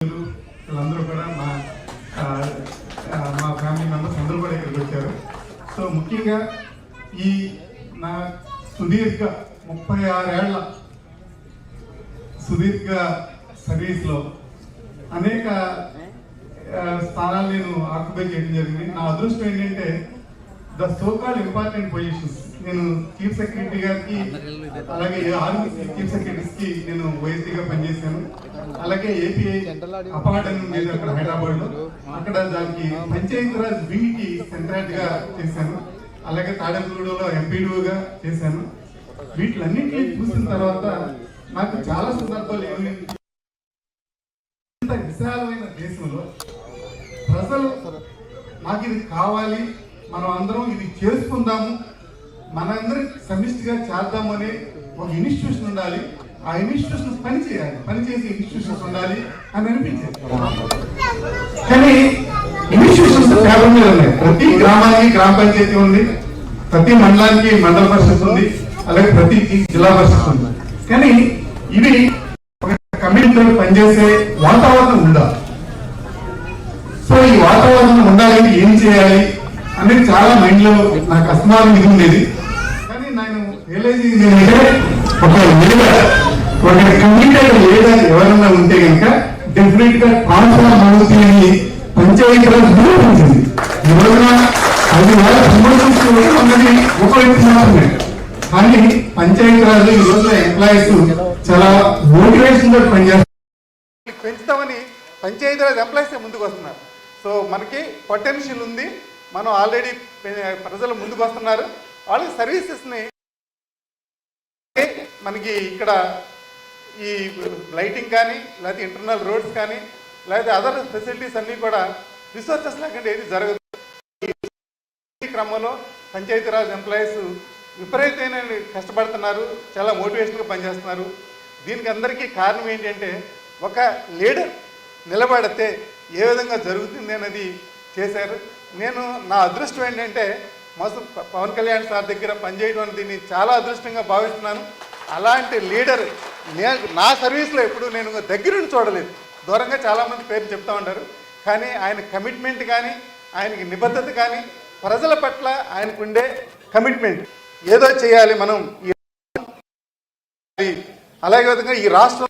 వీళ్ళందరూ కూడా మా ఫ్యామిలీ మెంబర్స్ అందరూ కూడా ఇక్కడికి వచ్చారు. సో ముఖ్యంగా ఈ నా సుదీర్ఘ 36 ఏళ్ల సుదీర్ఘ సర్వీస్లో అనేక స్థానాలు నేను ఆక్యుపై చేయడం జరిగింది. నా అదృష్టం ఏంటంటే ద సోకాల్డ్ ఇంపార్టెంట్ పొజిషన్స్ నేను చీఫ్ సెక్రటరీ గారికి, అలాగే ఆర్మీ చీఫ్ సెక్రటరీస్ కి నేను వైఎస్గా పనిచేశాను. అలాగే ఏపీఐ అపార్ట్ ఉండేది అక్కడ హైదరాబాద్ లో, అక్కడ దానికి పంచాయతీరాజ్ వింగ్ కి సెంట్రాట్ గా చేశాను. అలాగే తాడేపల్లిగూడలో ఎంపీడీఓగా చేశాను. వీటిలన్నింటినీ చూసిన తర్వాత నాకు చాలా సందర్భాలు ఇంత విశాలమైన దేశంలో ప్రజలు నాకు ఇది కావాలి, మనం అందరం ఇది చేసుకుందాము, మనందరం సమిష్టిగా చేద్దాము అనే ఒక ఇన్స్టిట్యూషన్ ఉండాలి, ఆ ఇన్స్టిట్యూషన్ పనిచేసే ఇన్స్టిట్యూషన్స్ ఉండాలి అని అనిపించేది. కానీ ఇన్స్టిట్యూషన్స్ కేవలం మీద ఉన్నాయి. ప్రతి గ్రామానికి గ్రామ పంచాయతీ ఉంది, ప్రతి మండలానికి మండల పరిషత్ ఉంది, అలాగే ప్రతి జిల్లా పరిషత్ ఉంది. కానీ ఇవి ఒక కమిటీతో పనిచేసే వాతావరణం ఉండాలి. సో ఈ వాతావరణం ఉండాలంటే ఏం చేయాలి అనేది చాలా మైండ్ లో నాకు అసమానం ఇది ఉండేది. కానీ నేను రియలైజ్ ఏంటంటే ఒక కమిటెడ్ లీడర్ ఎవరైనా ఉంటే కనుక డెఫినెట్ గా ట్రాన్స్ఫార్మ్ అవుతుంది పంచాయతీరాజ్ నిరూపించింది. ఈ రోజున 5,000 ప్రమోషన్స్ ఉన్నది ఒక వ్యక్తి మాత్రమే. కానీ పంచాయతీరాజ్ ఈ రోజున ఎంప్లాయీస్ చాలా మోటివేషన్ తో పనిచేస్తారు. పెంచుతామని పంచాయతీరాజ్ ఎంప్లాయీస్ ముందుకు వస్తున్నారు. సో మనకి పొటెన్షియల్ ఉంది, మనం ఆల్రెడీ ప్రజలు ముందుకు వస్తున్నారు. వాళ్ళకి సర్వీసెస్ని మనకి ఇక్కడ ఈ లైటింగ్ కానీ, లేకపోతే ఇంటర్నల్ రోడ్స్ కానీ, లేకపోతే అదర్ ఫెసిలిటీస్ అన్నీ కూడా రిసోర్సెస్ లేకుండా ఏది జరగదు. ఈ క్రమంలో పంచాయతీరాజ్ ఎంప్లాయీస్ విపరీతమైన కష్టపడుతున్నారు, చాలా మోటివేషన్గా పనిచేస్తున్నారు. దీనికి అందరికీ కారణం ఏంటంటే ఒక లీడర్ నిలబడితే ఏ విధంగా జరుగుతుంది అనేది చేశారు. నేను నా అదృష్టం ఏంటంటే మస్తు పవన్ కళ్యాణ్ సార్ దగ్గర పనిచేయడం దీన్ని చాలా అదృష్టంగా భావిస్తున్నాను. అలాంటి లీడర్ నా సర్వీస్లో ఎప్పుడు నేను దగ్గరుండి చూడలేదు. దూరంగా చాలామంది పేరు చెప్తా ఉంటారు. కానీ ఆయన కమిట్మెంట్ కానీ, ఆయనకి నిబద్ధత కానీ, ప్రజల పట్ల ఆయనకుండే కమిట్మెంట్ ఏదో చేయాలి మనం, అలాగే విధంగా ఈ రాష్ట్రం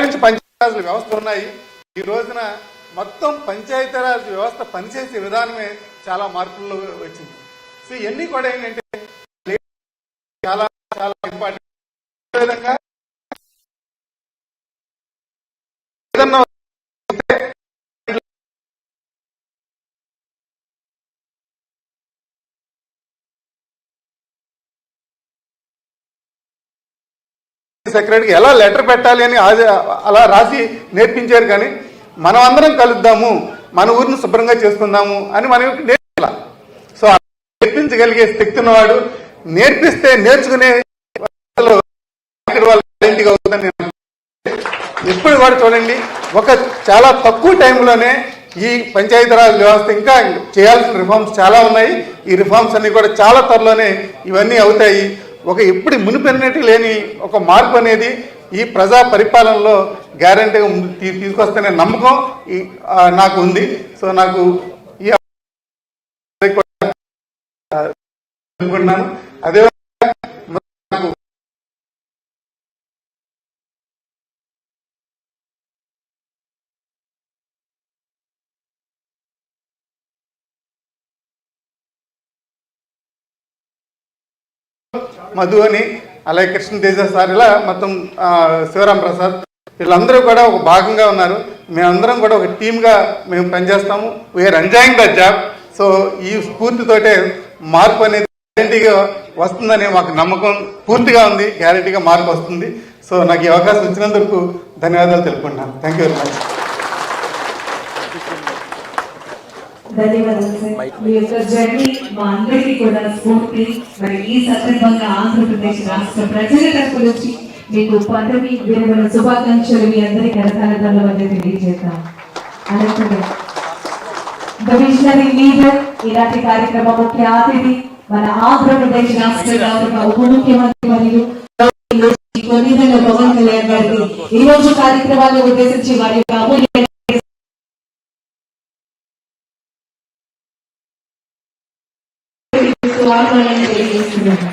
నుంచి పంచాయతీరాజ్ వ్యవస్థ ఉన్నాయి. ఈ రోజున మొత్తం పంచాయతీరాజ్ వ్యవస్థ పనిచేసే విధానమే చాలా మార్పుల్లో వచ్చింది. సో ఇవన్నీ కూడా ఏంటంటే చాలా చాలా ఇంపార్టెంట్. విధంగా ఏదన్నా సెక్రటరీకి ఎలా లెటర్ పెట్టాలి అని అలా రాసి నేర్పించారు. కానీ మనం అందరం కలుద్దాము, మన ఊరిని శుభ్రంగా చేసుకుందాము అని మనం నేర్పాల. సో నేర్పించగలిగే శక్తి ఉన్నవాడు నేర్పిస్తే నేర్చుకునే అవుతుందని ఇప్పుడు కూడా చూడండి, ఒక చాలా తక్కువ టైంలోనే ఈ పంచాయతీరాజ్ వ్యవస్థ ఇంకా చేయాల్సిన రిఫార్మ్స్ చాలా ఉన్నాయి. ఈ రిఫార్మ్స్ అన్ని కూడా చాలా త్వరలోనే ఇవన్నీ అవుతాయి. ఒక ఎప్పుడు మునిపెన్నట్టు లేని ఒక మార్పు అనేది ఈ ప్రజా పరిపాలనలో గ్యారంటీగా తీసుకొస్తేనే నమ్మకం నాకు ఉంది. సో నాకు ఈ అనుకుంటున్నాను. అదే మధు అని, అలాగే కృష్ణతేజ సార్, ఇలా మొత్తం శివరాం ప్రసాద్, వీళ్ళందరూ కూడా ఒక భాగంగా ఉన్నారు. మేమందరం కూడా ఒక టీమ్గా మేము పనిచేస్తాము. We are enjoying the job. So ఈ స్ఫూర్తితోటే మార్పు అనేది గ్యారంటీగా వస్తుందనే మాకు నమ్మకం పూర్తిగా ఉంది. గ్యారంటీగా మార్పు వస్తుంది. సో నాకు ఈ అవకాశం ఇచ్చినందుకు ధన్యవాదాలు తెలుపుకుంటున్నాను. Thank you very much. ధన్యవాదాలు సార్. మీ యొక్క జర్నీ మా అందరికీ కూడా స్ఫూర్తి. మరి ఈ సందర్భంగా ఆంధ్రప్రదేశ్ రాష్ట్ర ప్రజల తరపు నుంచి మీకు పదవి విరమణ శుభాకాంక్షలు మీ అందరి కరతాళాల వద్ద తెలియజేస్తాం. అలాగే విజనరీ లీడర్, ఇలాంటి కార్యక్రమ ముఖ్య అతిథి మన ఆంధ్రప్రదేశ్ రాష్ట్ర గౌరవ ఉప ముఖ్యమంత్రి మరియు కొన్నిదల పవన్ కళ్యాణ్ గారికి ఈ రోజు కార్యక్రమాన్ని ఉద్దేశించి వారి యొక్క అమూల్య తెలియజేస్తున్నారు.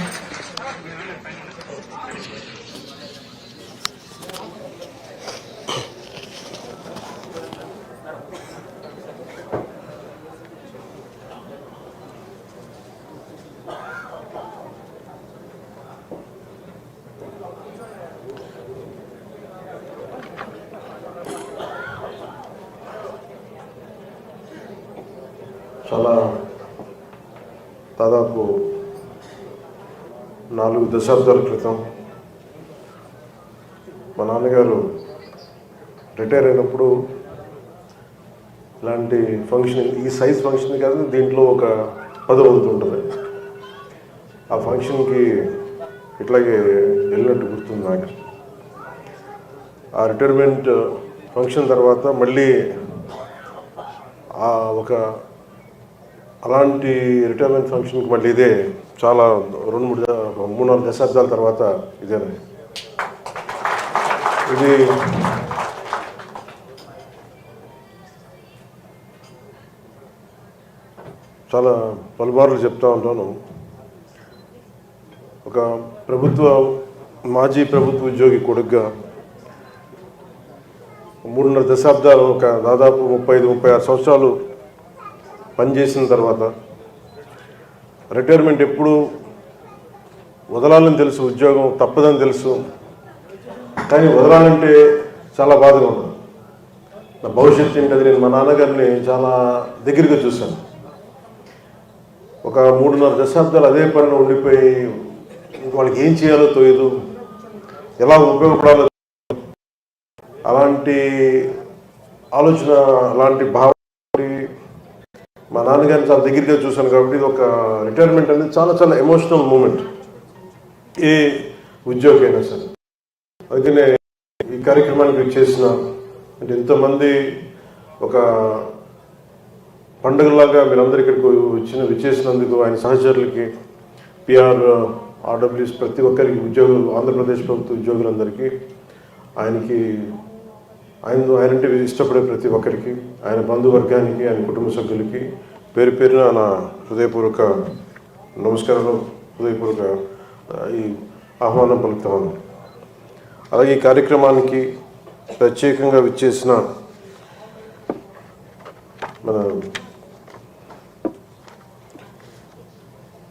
చాలా దాదాపు 4 దశాబ్దాల క్రితం మా నాన్నగారు రిటైర్ అయినప్పుడు ఇలాంటి ఫంక్షన్, ఈ సైజ్ ఫంక్షన్ కాదు, దీంట్లో ఒక 10 అవుతుంటుంది. ఆ ఫంక్షన్కి ఇట్లాగే వెళ్ళినట్టు గుర్తుంది నాకు. ఆ రిటైర్మెంట్ ఫంక్షన్ తర్వాత మళ్ళీ ఒక అలాంటి రిటైర్మెంట్ ఫంక్షన్కి మళ్ళీ ఇదే చాలా 2-3 దశాబ్దాల తర్వాత ఇదేనా ఇది చాలా పలుమార్లు చెప్తా ఉంటాను. ఒక మాజీ ప్రభుత్వ ఉద్యోగి కొడుగ్గా 3.5 దశాబ్దాలు, ఒక దాదాపు 35-36 సంవత్సరాలు పనిచేసిన తర్వాత రిటైర్మెంట్ ఎప్పుడు వదలాలని తెలుసు, ఉద్యోగం తప్పదని తెలుసు, కానీ వదలాలంటే చాలా బాధగా ఉంది. నా భవిష్యత్తు ఏంటది. నేను మా నాన్నగారిని చాలా దగ్గరగా చూశాను. ఒక 3.5 దశాబ్దాలు అదే పనిలో ఉండిపోయి వాళ్ళకి ఏం చేయాలో తెలియదు, ఎలా ఉపయోగపడాలో, అలాంటి ఆలోచన, అలాంటి భావం మా నాన్నగారిని చాలా దగ్గరగా చూశాను. కాబట్టి ఇది ఒక రిటైర్మెంట్ అనేది చాలా చాలా ఎమోషనల్ మూమెంట్ ఏ ఉద్యోగి అయినా సరే. అందుకనే ఈ కార్యక్రమానికి వచ్చేసిన అంటే ఎంతోమంది ఒక పండుగలాగా మీరందరూ ఇక్కడికి విచ్చేసినందుకు ఆయన సహచరులకి, పిఆర్, ఆర్డబ్ల్యూఎస్ ప్రతి ఒక్కరికి, ఉద్యోగులు, ఆంధ్రప్రదేశ్ ప్రభుత్వ ఉద్యోగులందరికీ, ఆయనంటే ఇష్టపడే ప్రతి ఒక్కరికి, ఆయన బంధువర్గానికి, ఆయన కుటుంబ సభ్యులకి పేరు పేరున నా హృదయపూర్వక నమస్కారాలు, హృదయపూర్వక ఈ ఆహ్వానం పలుకుతాను. అలాగే ఈ కార్యక్రమానికి ప్రత్యేకంగా విచ్చేసిన మన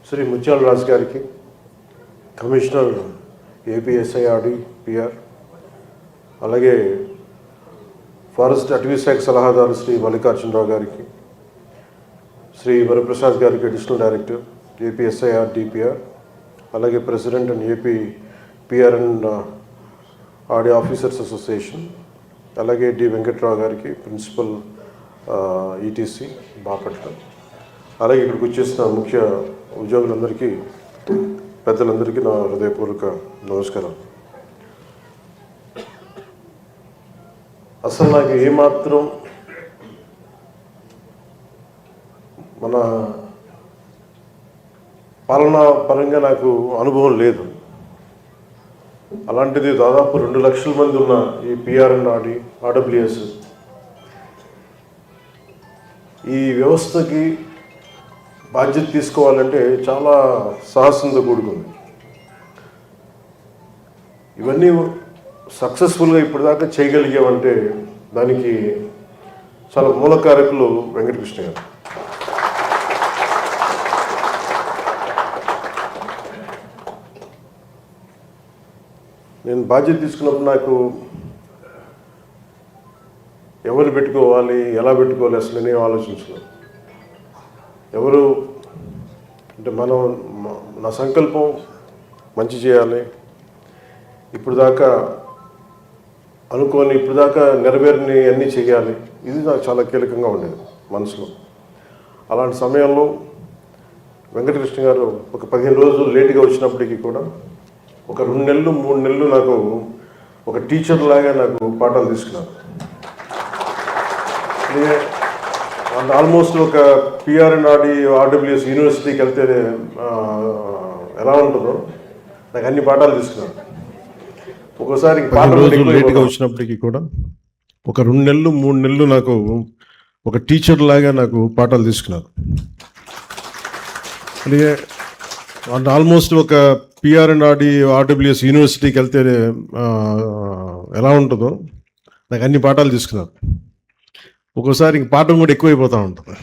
శ్రీ ముత్యాల రాజు గారికి, కమిషనర్ ఏపీఎస్ఐఆర్డి పిఆర్, అలాగే ఫారెస్ట్ అటవీ శాఖ సలహాదారు శ్రీ మల్లికార్జునరావు గారికి, శ్రీ వరప్రసాద్ గారికి అడిషనల్ డైరెక్టర్ ఏపీఎస్ఐఆర్ డిపిఆర్, అలాగే president and AP PR and RD officers association, అలాగే డి వెంకట్రావు గారికి ప్రిన్సిపల్ ఈటీసీ బాపట్ల, అలాగే ఇక్కడికి వచ్చేసిన ముఖ్య ఉద్యోగులందరికీ, పెద్దలందరికీ నా హృదయపూర్వక నమస్కారం. అసలు నాకు ఏమాత్రం మన పాలనా పరంగా నాకు అనుభవం లేదు. అలాంటిది దాదాపు 2 లక్షల మంది ఉన్న ఈ పిఆర్ అండ్ ఆర్డబ్ల్యూఎస్ ఈ వ్యవస్థకి బాధ్యత తీసుకోవాలంటే చాలా సాహసంతో కూడుకుంది. ఇవన్నీ సక్సెస్ఫుల్గా ఇప్పటిదాకా చేయగలిగామంటే దానికి చాలా మూలకారకులు వెంకటకృష్ణ గారు. నేను బాధ్యత తీసుకున్నప్పుడు నాకు ఎవరు పెట్టుకోవాలి, ఎలా పెట్టుకోవాలి అసలు నేను ఆలోచించలేదు. ఎవరు అంటే నా సంకల్పం మంచి చేయాలి, ఇప్పుడు దాకా అనుకోని, ఇప్పుడు దాకా నెరవేరని అన్నీ చేయాలి, ఇది నాకు చాలా కీలకంగా ఉండేది మనసులో. అలాంటి సమయంలో వెంకటకృష్ణ గారు ఒక 15 రోజులు లేటుగా వచ్చినప్పటికీ కూడా ఒక 2 నెలలు 3 నెలలు నాకు ఒక టీచర్ లాగా నాకు పాఠాలు తీసుకున్నారు. ఆల్మోస్ట్ ఒక ఆర్డబ్ల్యూఎస్ యూనివర్సిటీకి వెళ్తే ఎలా ఉంటుందో నాకు అన్ని పాఠాలు తీసుకున్నాను. ఒకసారి 15 రోజులు లేటుగా వచ్చినప్పటికీ కూడా ఒక 2 నెలలు 3 నెలలు నాకు ఒక టీచర్ లాగా నాకు పాఠాలు తీసుకున్నారు. అలాగే ఆల్మోస్ట్ ఒక ఆర్డబ్ల్యూఎస్ యూనివర్సిటీకి వెళ్తే ఎలా ఉంటుందో నాకు అన్ని పాఠాలు తీసుకున్నారు. ఒక్కోసారి పాఠం కూడా ఎక్కువైపోతూ ఉంటుంది.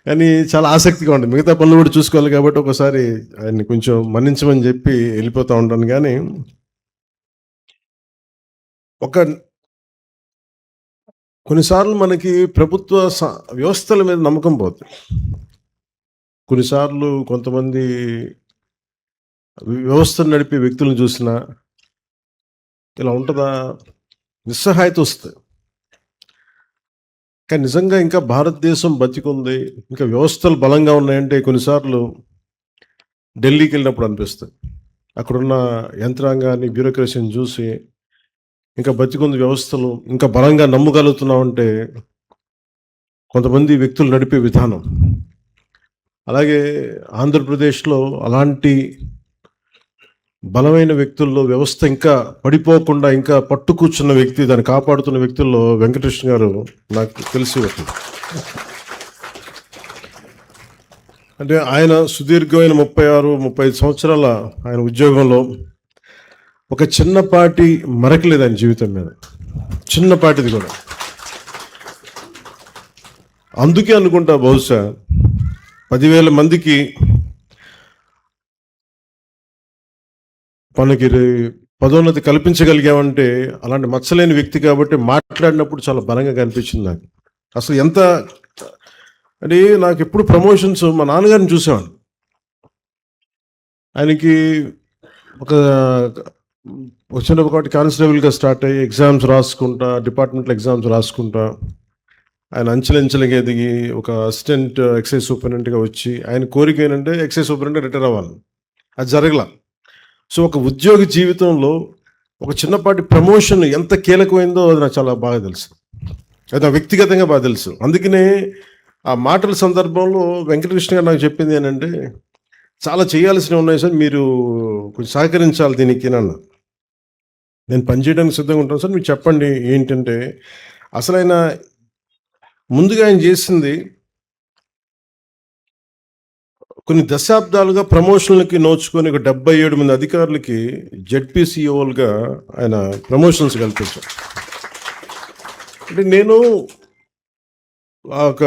కానీ చాలా ఆసక్తిగా ఉంటుంది. మిగతా పనులు కూడా చూసుకోవాలి కాబట్టి ఒకసారి ఆయన్ని కొంచెం మన్నించమని చెప్పి వెళ్ళిపోతూ ఉంటాను. కానీ కొన్నిసార్లు మనకి ప్రభుత్వ వ్యవస్థల మీద నమ్మకం పోతుంది. కొన్నిసార్లు కొంతమంది వ్యవస్థను నడిపే వ్యక్తులను చూసినా ఇలా ఉంటుందా, నిస్సహాయత వస్తుంది. కానీ నిజంగా ఇంకా భారతదేశం బతికుంది, ఇంకా వ్యవస్థలు బలంగా ఉన్నాయంటే కొన్నిసార్లు ఢిల్లీకి వెళ్ళినప్పుడు అనిపిస్తుంది. అక్కడున్న యంత్రాంగాన్ని, బ్యూరోక్రసీని చూసి ఇంకా బతికుంది వ్యవస్థలు, ఇంకా బలంగా నమ్మగలుగుతున్నామంటే కొంతమంది వ్యక్తులు నడిపే విధానం. అలాగే ఆంధ్రప్రదేశ్లో అలాంటి బలమైన వ్యక్తుల్లో వ్యవస్థ ఇంకా పడిపోకుండా ఇంకా పట్టు కూర్చున్న వ్యక్తి, దాన్ని కాపాడుతున్న వ్యక్తుల్లో వెంకటకృష్ణ గారు నాకు తెలిసి అంటే ఆయన సుదీర్ఘమైన 36-35 సంవత్సరాల ఆయన ఉద్యోగంలో ఒక చిన్నపాటి మరకలేదు ఆయన జీవితం మీద, చిన్నపాటిది కూడా. అందుకే అనుకుంటా బహుశా 10,000 మందికి మనకి పదోన్నతి కల్పించగలిగామంటే అలాంటి మచ్చలేని వ్యక్తి కాబట్టి మాట్లాడినప్పుడు చాలా బలంగా కనిపించింది నాకు. అసలు ఎంత అంటే నాకు ఎప్పుడు ప్రమోషన్స్ మా నాన్నగారిని చూసేవాడిని. ఆయనకి ఒక చిన్నపాటి కానిస్టేబుల్గా స్టార్ట్ అయ్యి ఎగ్జామ్స్ రాసుకుంటా, డిపార్ట్మెంటల్ ఎగ్జామ్స్ రాసుకుంటా, ఆయన అంచెలంచెలుగా ఎదిగి ఒక అసిస్టెంట్ ఎక్సైజ్ సూపరింటెండెంట్గా వచ్చి ఆయన కోరిక ఏంటంటే ఎక్సైజ్ సూపరింటెండెంట్ రిటైర్ అవ్వాలి. అది జరగల. సో ఒక ఉద్యోగ జీవితంలో ఒక చిన్నపాటి ప్రమోషన్ ఎంత కీలకమైందో అది నాకు చాలా బాగా తెలుసు. అది నా వ్యక్తిగతంగా బాగా తెలుసు. అందుకనే ఆ మాటల సందర్భంలో వెంకటకృష్ణ గారు నాకు చెప్పింది ఏంటంటే, చాలా చేయాల్సినవి ఉన్నాయి సార్, మీరు కొంచెం సహకరించాలి దీనికి నన్ను. నేను పనిచేయడానికి సిద్ధంగా ఉంటాను సార్, మీరు చెప్పండి ఏంటంటే. అసలు ఆయన ముందుగా ఆయన చేసింది కొన్ని దశాబ్దాలుగా ప్రమోషన్లకి నోచుకొని ఒక 77 మంది అధికారులకి జెడ్పీసీఓలుగా ఆయన ప్రమోషన్స్ కల్పించారు. అంటే నేను ఒక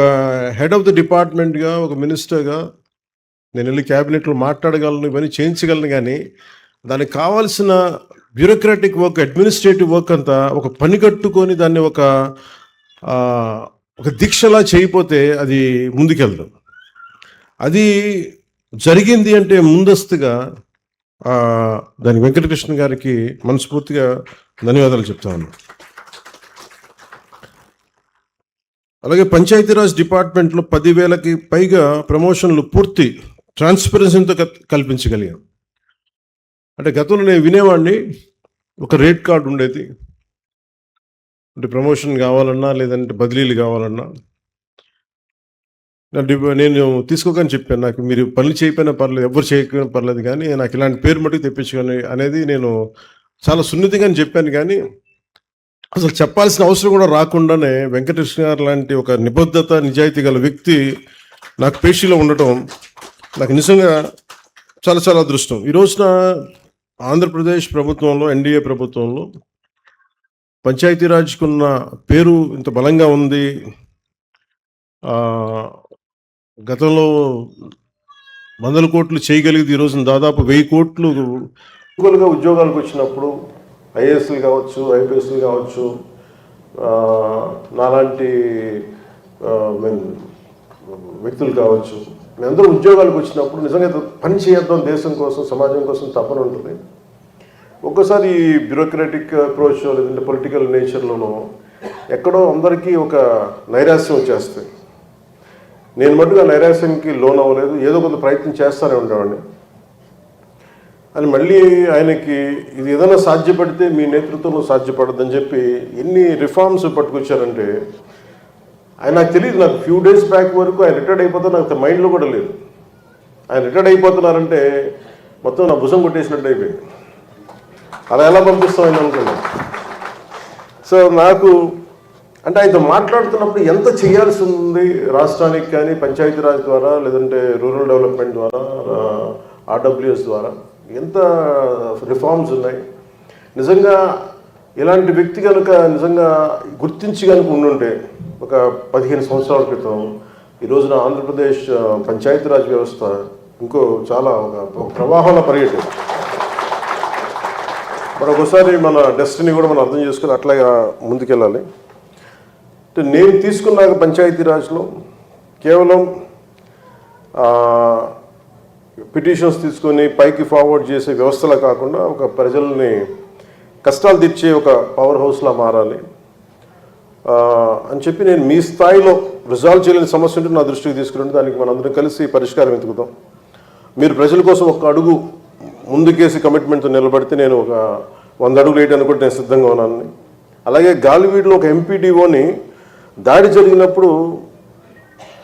హెడ్ ఆఫ్ ది డిపార్ట్మెంట్గా, ఒక మినిస్టర్గా నేను వెళ్ళి క్యాబినెట్లో మాట్లాడగలను, ఇవన్నీ చేయించగలను. కానీ దానికి కావాల్సిన బ్యూరోక్రాటిక్ వర్క్, అడ్మినిస్ట్రేటివ్ వర్క్ అంతా ఒక పని కట్టుకొని దాన్ని ఒక దీక్షలా చేయకపోతే అది ముందుకెళ్ళదు. అది జరిగింది అంటే ముందస్తుగా దాని వెంకటకృష్ణ గారికి మనస్ఫూర్తిగా ధన్యవాదాలు చెప్తాను. అలాగే పంచాయతీరాజ్ డిపార్ట్మెంట్లో 10,000కి పైగా ప్రమోషన్లు పూర్తి ట్రాన్స్పరెన్సీతో కల్పించగలిగాం. అంటే గతంలో నేను వినేవాడిని, ఒక రేట్ కార్డు ఉండేది, అంటే ప్రమోషన్ కావాలన్నా లేదంటే బదిలీలు కావాలన్నా నేను తీసుకోకని చెప్పాను. నాకు మీరు పనులు చేయకపోయినా పర్లేదు, ఎవరు చేయకపోయినా పర్లేదు, కానీ నాకు ఇలాంటి పేరు మట్టుకు తెప్పించుకొని అనేది నేను చాలా సున్నితంగానే చెప్పాను. కానీ అసలు చెప్పాల్సిన అవసరం కూడా రాకుండానే వెంకటకృష్ణ గారు లాంటి ఒక నిబద్ధత, నిజాయితీ గల వ్యక్తి నాకు పేషీలో ఉండటం నాకు నిజంగా చాలా చాలా అదృష్టం. ఈ రోజున ఆంధ్రప్రదేశ్ ప్రభుత్వంలో, ఎన్డీఏ ప్రభుత్వంలో పంచాయతీరాజ్కి ఉన్న పేరు ఇంత బలంగా ఉంది. గతంలో 100 కోట్లు చేయగలిగింది, ఈ రోజున దాదాపు 1000 కోట్లు ఉద్యోగాలకు వచ్చినప్పుడు ఐఏఎస్లు కావచ్చు, ఐపీఎస్లు కావచ్చు, నాలాంటి వ్యక్తులు కావచ్చు, మేమందరూ ఉద్యోగాలకు వచ్చినప్పుడు నిజంగా పని చేద్దాం, దేశం కోసం, సమాజం కోసం తపన ఉంటుంది. ఒక్కోసారి బ్యూరోక్రాటిక్ అప్రోచ్ లేదంటే పొలిటికల్ నేచర్లోనో ఎక్కడో అందరికీ ఒక నైరాశ్యం వచ్చేస్తుంది. నేను మటుగా నైరాశ్యానికి లోన్ అవ్వలేదు, ఏదో కొంత ప్రయత్నం చేస్తూనే ఉండేవాడిని. అని మళ్ళీ ఆయనకి ఇది ఏదైనా సాధ్యపడితే మీ నేతృత్వంలో సాధ్యపడద్దని చెప్పి ఎన్ని రిఫార్మ్స్ పట్టుకొచ్చారంటే, ఆయన నాకు తెలియదు, నాకు ఫ్యూ డేస్ బ్యాక్ వరకు ఆయన రిటైర్డ్ అయిపోతే నాకు మైండ్లో కూడా లేదు. ఆయన రిటైర్డ్ అయిపోతున్నారంటే మొత్తం నా భుజం కొట్టేసినట్టు అయిపోయింది. అలా ఎలా పంపిస్తామని అనుకున్నాను. సో నాకు అంటే ఆయనతో మాట్లాడుతున్నప్పుడు ఎంత చేయాల్సి ఉంది రాష్ట్రానికి కానీ, పంచాయతీరాజ్ ద్వారా, లేదంటే రూరల్ డెవలప్మెంట్ ద్వారా, ఆర్డబ్ల్యూఎస్ ద్వారా ఎంత రిఫార్మ్స్ ఉన్నాయి. నిజంగా ఇలాంటి వ్యక్తి కనుక నిజంగా గుర్తించి కనుక ఉండుంటే ఒక 15 సంవత్సరాల క్రితం ఈ రోజున ఆంధ్రప్రదేశ్ పంచాయతీరాజ్ వ్యవస్థ ఇంకో చాలా ఒక ప్రవాహంలో పరిగెట్టింది. మరి ఒకసారి మన డెస్టినీ కూడా మనం అర్థం చేసుకుని అట్లాగా ముందుకెళ్ళాలి. అంటే నేను తీసుకున్నాక పంచాయతీరాజ్లో కేవలం పిటిషన్స్ తీసుకొని పైకి ఫార్వర్డ్ చేసే వ్యవస్థలా కాకుండా ఒక ప్రజల్ని కష్టాలు తీర్చే ఒక పవర్ హౌస్లా మారాలి అని చెప్పి నేను మీ స్థాయిలో రిజాల్వ్ చేయలేని సమస్య ఉంటే నా దృష్టికి తీసుకురండి, దానికి మనందరం కలిసి పరిష్కారం వెతుకుదాం. మీరు ప్రజల కోసం ఒక అడుగు ముందుకేసి కమిట్మెంట్తో నిలబడితే నేను ఒక 100 అడుగులు వేయడానికి కూడా నేను సిద్ధంగా ఉన్నాను. అలాగే గాలివీడులో ఒక ఎంపీడీఓని దాడి జరిగినప్పుడు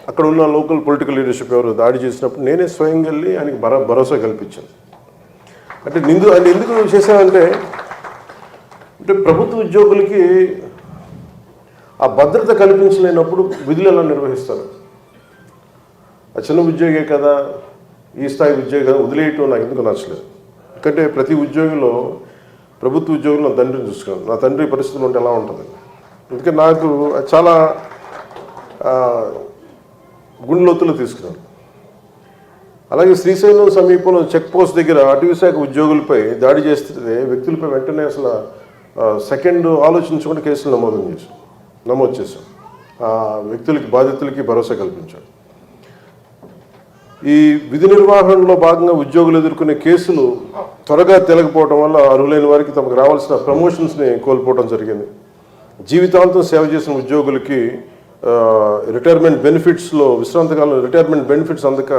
అక్కడ ఉన్న లోకల్ పొలిటికల్ లీడర్షిప్ ఎవరు దాడి చేసినప్పుడు నేనే స్వయంగా వెళ్ళి ఆయనకి భరోసా కల్పించాను. అంటే ఎందుకు చేశానంటే ప్రభుత్వ ఉద్యోగులకి ఆ భద్రత కల్పించలేనప్పుడు విధులు ఎలా నిర్వహిస్తారు? ఆ చిన్న ఉద్యోగే కదా, ఈ స్థాయి ఉద్యోగి కదా వదిలేయటం నాకు ఎందుకు నచ్చలేదు. ఎందుకంటే ప్రతి ఉద్యోగిలో, ప్రభుత్వ ఉద్యోగులు నా తండ్రిని చూసుకున్నాను. నా తండ్రి పరిస్థితులు ఉంటే ఎలా ఉంటుంది. అందుకే నాకు చాలా గుండెలోతులు తీసుకున్నాను. అలాగే శ్రీశైలం సమీపంలో చెక్ పోస్ట్ దగ్గర అటవీ శాఖ ఉద్యోగులపై దాడి చేస్తే వ్యక్తులపై వెంటనే అసలు సెకండ్ ఆలోచించకుండా కేసులు నమోదు చేశాం. ఆ వ్యక్తులకి, బాధితులకి భరోసా కల్పించాం. ఈ విధి నిర్వహణలో భాగంగా ఉద్యోగులు ఎదుర్కొనే కేసులు త్వరగా తేలకపోవడం వల్ల అర్హులైన వారికి తమకు రావాల్సిన ప్రమోషన్స్ని కోల్పోవడం జరిగింది. జీవితాంతం సేవ చేసిన ఉద్యోగులకి రిటైర్మెంట్ బెనిఫిట్స్లో విశ్రాంతకాలంలో రిటైర్మెంట్ బెనిఫిట్స్ అందక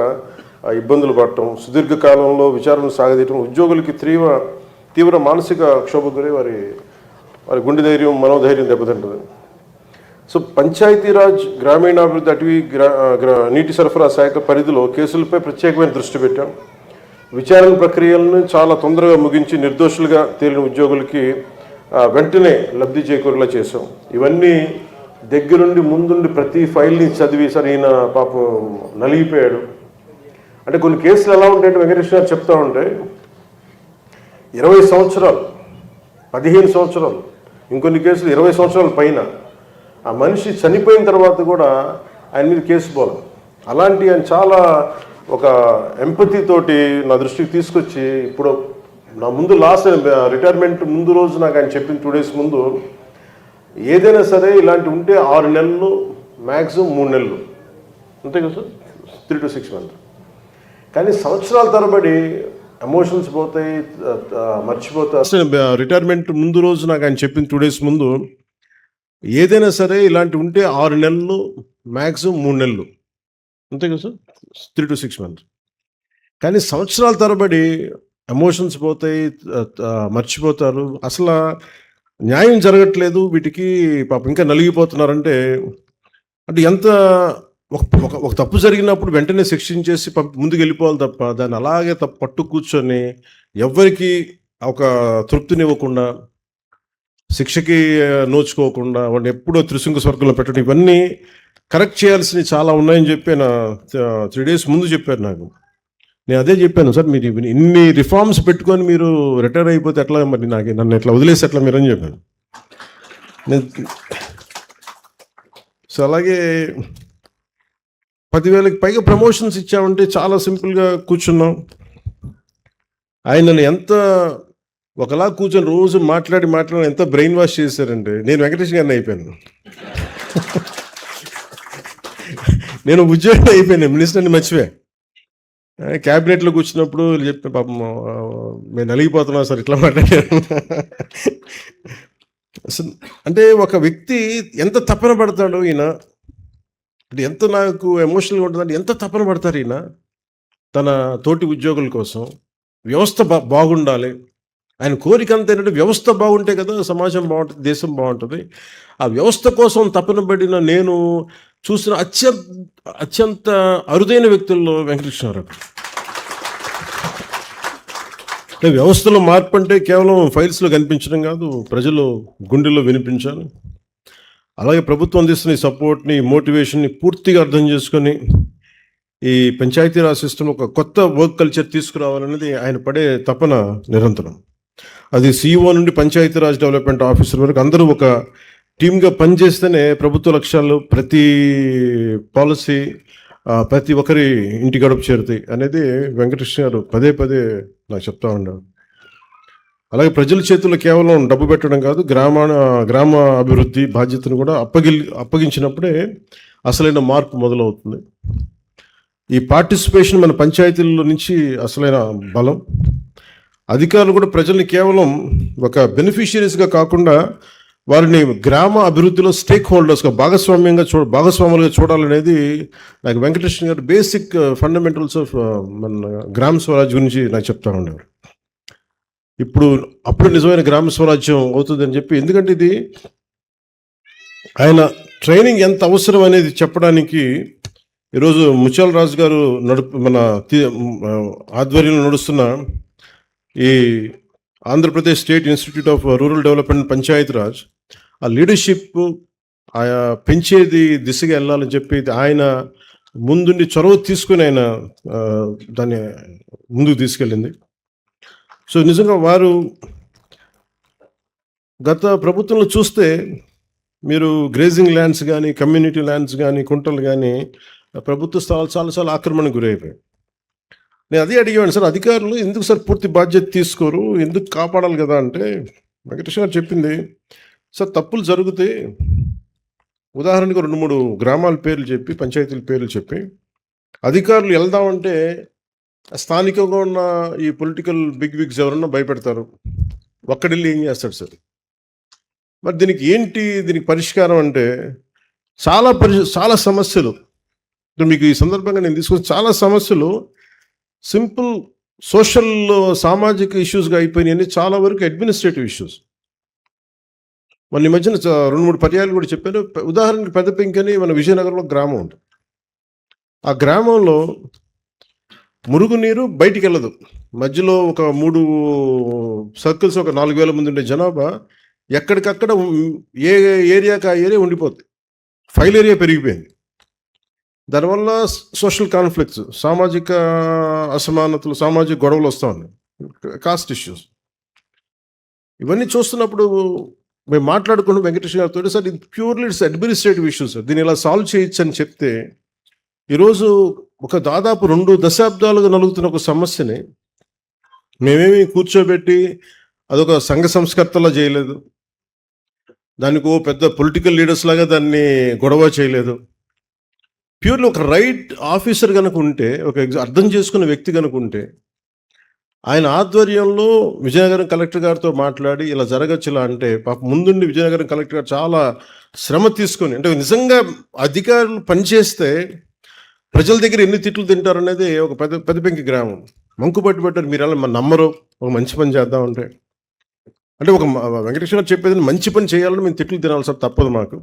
ఇబ్బందులు పడటం, సుదీర్ఘకాలంలో విచారణ సాగదీయటం, ఉద్యోగులకి తీవ్ర మానసిక క్షోభ గురై వారి గుండె ధైర్యం, మనోధైర్యం దెబ్బతింటుంది. సో పంచాయతీరాజ్, గ్రామీణాభివృద్ధి, అటవీ, నీటి సరఫరా శాఖ పరిధిలో కేసులపై ప్రత్యేకమైన దృష్టి పెట్టాం. విచారణ ప్రక్రియలను చాలా తొందరగా ముగించి నిర్దోషులుగా తేలిన ఉద్యోగులకి వెంటనే లబ్ధి చేకూరేలా చేసాం. ఇవన్నీ దగ్గరుండి ముందుండి ప్రతి ఫైల్ని చదివి సార్ ఈయన పాపం నలిగిపోయాడు. అంటే కొన్ని కేసులు ఎలా ఉంటాయంటే వెంకటేశ్వర గారు చెప్తా ఉంటే 20 సంవత్సరాలు, 15 సంవత్సరాలు, ఇంకొన్ని కేసులు 20 సంవత్సరాల పైన, ఆ మనిషి చనిపోయిన తర్వాత కూడా ఆయన మీద కేసు పోలేదు. అలాంటి ఆయన చాలా ఒక ఎంపతితోటి నా దృష్టికి తీసుకొచ్చి ఇప్పుడు నా ముందు లాస్ట్ రిటైర్మెంట్ ముందు రోజు నాకు ఆయన చెప్పిన 2 days ముందు, ఏదైనా సరే ఇలాంటి ఉంటే 6 నెలలు, మ్యాక్సిమం 3 నెలలు, అంతే కదా సార్, 3 to 6 months. కానీ సంవత్సరాల తరబడి ఎమోషన్స్ పోతాయి, మర్చిపోతారు. రిటైర్మెంట్ ముందు రోజు నాకు ఆయన చెప్పిన 2 days ముందు, ఏదైనా సరే ఇలాంటి ఉంటే 6 నెలలు, మ్యాక్సిమం 3 నెలలు, అంతే కదా సార్, 3 to 6 months. కానీ సంవత్సరాల తరబడి ఎమోషన్స్ పోతాయి, మర్చిపోతారు. అసలు న్యాయం జరగట్లేదు, వీటికి పాపం ఇంకా నలిగిపోతున్నారంటే అంటే ఎంత ఒక తప్పు జరిగినప్పుడు వెంటనే శిక్షించేసి ముందుకు వెళ్ళిపోవాలి తప్ప దాన్ని అలాగే పట్టు కూర్చొని ఎవ్వరికి ఒక తృప్తినివ్వకుండా, శిక్షకి నోచుకోకుండా వాడిని ఎప్పుడో త్రిశృంగ స్వర్గంలో పెట్టడం, ఇవన్నీ కరెక్ట్ చేయాల్సినవి చాలా ఉన్నాయని చెప్పి నా 3 days ముందు చెప్పారు నాకు. నేను అదే చెప్పాను, సార్ మీరు ఇన్ని రిఫార్మ్స్ పెట్టుకొని మీరు రిటైర్ అయిపోతే ఎట్లా, మరి నన్ను ఎట్లా వదిలేసి ఎట్లా మీరు అని చెప్పాను. సో అలాగే 10,000కి పైగా ప్రమోషన్స్ ఇచ్చామంటే చాలా సింపుల్గా కూర్చున్నాం. ఆయనను ఎంత ఒకలా కూర్చొని రోజు మాట్లాడి ఎంత బ్రెయిన్ వాష్ చేశారంటే నేను వెంకటేష్ గారిని అయిపోయాను. నేను ఉద్యోగం అయిపోయాను, మినిస్టర్ని మర్చిపోయా. క్యాబినెట్లో కూర్చున్నప్పుడు చెప్పి పాపం మేము నలిగిపోతున్నాం సార్ ఇట్లా మాట్లాడాను. అసలు అంటే ఒక వ్యక్తి ఎంత తపన పడతాడో ఈయన, అంటే ఎంత నాకు ఎమోషనల్గా ఉంటుందంటే ఎంత తపన పడతారు ఈయన తన తోటి ఉద్యోగుల కోసం. వ్యవస్థ బాగుండాలి, ఆయన కోరిక అంతా ఏంటంటే వ్యవస్థ బాగుంటే కదా సమాజం బాగుంటుంది, దేశం బాగుంటుంది. ఆ వ్యవస్థ కోసం తపన పడిన నేను చూసిన అత్యంత అరుదైన వ్యక్తుల్లో వెంకటకృష్ణారావు. వ్యవస్థలో మార్పు అంటే కేవలం ఫైల్స్లో కనిపించడం కాదు, ప్రజలు గుండెల్లో వినిపించాలి. అలాగే ప్రభుత్వం అందిస్తున్న ఈ సపోర్ట్ని, మోటివేషన్ని పూర్తిగా అర్థం చేసుకొని ఈ పంచాయతీరాజ్ సిస్టమ్ ఒక కొత్త వర్క్ కల్చర్ తీసుకురావాలనేది ఆయన పడే తపన నిరంతరం. అది CEO నుండి పంచాయతీరాజ్ డెవలప్మెంట్ ఆఫీసర్ వరకు అందరూ ఒక టీమ్గా పనిచేస్తేనే ప్రభుత్వ లక్ష్యాలు, ప్రతి పాలసీ ప్రతి ఒక్కరి ఇంటి గడప చేరుతాయి అనేది వెంకటకృష్ణ గారు పదే పదే నాకు చెప్తా ఉన్నారు. అలాగే ప్రజల చేతుల్లో కేవలం డబ్బు పెట్టడం కాదు, గ్రామ అభివృద్ధి బాధ్యతను కూడా అప్పగించినప్పుడే అసలైన మార్పు మొదలవుతుంది. ఈ పార్టిసిపేషన్ మన పంచాయతీల నుంచి అసలైన బలం. అధికారులు కూడా ప్రజల్ని కేవలం ఒక బెనిఫిషియరీస్గా కాకుండా వారిని గ్రామ అభివృద్ధిలో స్టేక్ హోల్డర్స్గా భాగస్వాములుగా చూడాలనేది నాకు వెంకటకృష్ణ గారు బేసిక్ ఫండమెంటల్స్ ఆఫ్ మన గ్రామ స్వరాజ్ గురించి నాకు చెప్తా ఉండేవారు. అప్పుడు నిజమైన గ్రామ స్వరాజ్యం అవుతుందని చెప్పి, ఎందుకంటే ఇది ఆయన ట్రైనింగ్ ఎంత అవసరం అనేది చెప్పడానికి ఈరోజు ముత్యాల రాజు గారు మన ఆధ్వర్యంలో నడుస్తున్న ఈ Andhra Pradesh state institute of rural development Panchayati Raj ఆ లీడర్షిప్ పెంచేది దిశగా వెళ్ళాలని చెప్పి ఆయన ముందుండి చొరవ తీసుకుని ఆయన దాన్ని ముందుకు తీసుకెళ్ళింది. సో నిజంగా వారు గత ప్రభుత్వంలో చూస్తే మీరు గ్రేజింగ్ ల్యాండ్స్ కానీ, కమ్యూనిటీ ల్యాండ్స్ కానీ, కుంటలు కానీ ప్రభుత్వ స్థలాలు చాలా ఆక్రమణకు గురైపోయాయి. నేను అదే అడిగాను, సార్ అధికారులు ఎందుకు సార్ పూర్తి బాధ్యత తీసుకోరు, ఎందుకు కాపాడాలి కదా అంటే వెంకటేశ్వర గారు చెప్పింది, సార్ తప్పులు జరుగుతాయి. ఉదాహరణకు 2-3 గ్రామాల పేర్లు చెప్పి, పంచాయతీల పేర్లు చెప్పి అధికారులు వెళ్దామంటే స్థానికంగా ఉన్న ఈ పొలిటికల్ బిగ్ విగ్స్ ఎవరన్నా భయపెడతారు. ఒక్కడిల్లు ఏం చేస్తాడు సార్? మరి దీనికి పరిష్కారం అంటే చాలా సమస్యలు మీకు ఈ సందర్భంగా నేను తీసుకొచ్చి చాలా సమస్యలు సింపుల్ సోషల్ సామాజిక ఇష్యూస్గా అయిపోయినాయని, చాలా వరకు అడ్మినిస్ట్రేటివ్ ఇష్యూస్. మన ఈ మధ్యన 2-3 పర్యాయాలు కూడా చెప్పాను. ఉదాహరణకి పెద్ద పెంకని మన విజయనగరంలో గ్రామం ఉంటుంది. ఆ గ్రామంలో మురుగునీరు బయటికి వెళ్ళదు. మధ్యలో ఒక 3 సర్కిల్స్, ఒక 4,000 మంది ఉండే జనాభా ఎక్కడికక్కడ ఏ ఏరియాకి ఆ ఏరియా ఉండిపోతుంది. ఫైల్ ఏరియా పెరిగిపోయింది. దానివల్ల సోషల్ కాన్ఫ్లిక్ట్స్, సామాజిక అసమానతలు, సామాజిక గొడవలు వస్తూ ఉన్నాయి, కాస్ట్ ఇష్యూస్. ఇవన్నీ చూస్తున్నప్పుడు మేము మాట్లాడుకున్న వెంకటేశ్వర గారితో, సార్ ఇది purely it's administrative issues sir, దీన్ని ఇలా సాల్వ్ చేయొచ్చు అని చెప్తే, ఈరోజు ఒక దాదాపు 2 దశాబ్దాలుగా నలుగుతున్న ఒక సమస్యని మేమేమి కూర్చోబెట్టి అదొక సంఘ సంస్కర్తలా చేయలేదు, దానికి ఓ పెద్ద పొలిటికల్ లీడర్స్ లాగా దాన్ని గొడవ చేయలేదు. ప్యూర్లీ ఒక రైట్ ఆఫీసర్ కనుక ఉంటే, ఒక అర్థం చేసుకున్న వ్యక్తి కనుక ఉంటే, ఆయన ఆధ్వర్యంలో విజయనగరం కలెక్టర్ గారితో మాట్లాడి ఇలా జరగచ్చు ఇలా అంటే, పాప ముందుండి విజయనగరం కలెక్టర్ గారు చాలా శ్రమ తీసుకొని, అంటే నిజంగా అధికారులు పనిచేస్తే ప్రజల దగ్గర ఎన్ని తిట్లు తింటారు అనేది ఒక పెద్ద పెంకి గ్రామం. మంకుపట్టు పెట్టారు, మీరు అలా నమ్మరు, ఒక మంచి పని చేద్దాం అంటే ఒక వెంకటేశ్వర గారు చెప్పేది మంచి పని చేయాలని మేము తిట్లు తినాలి సార్, తప్పదు మాకు.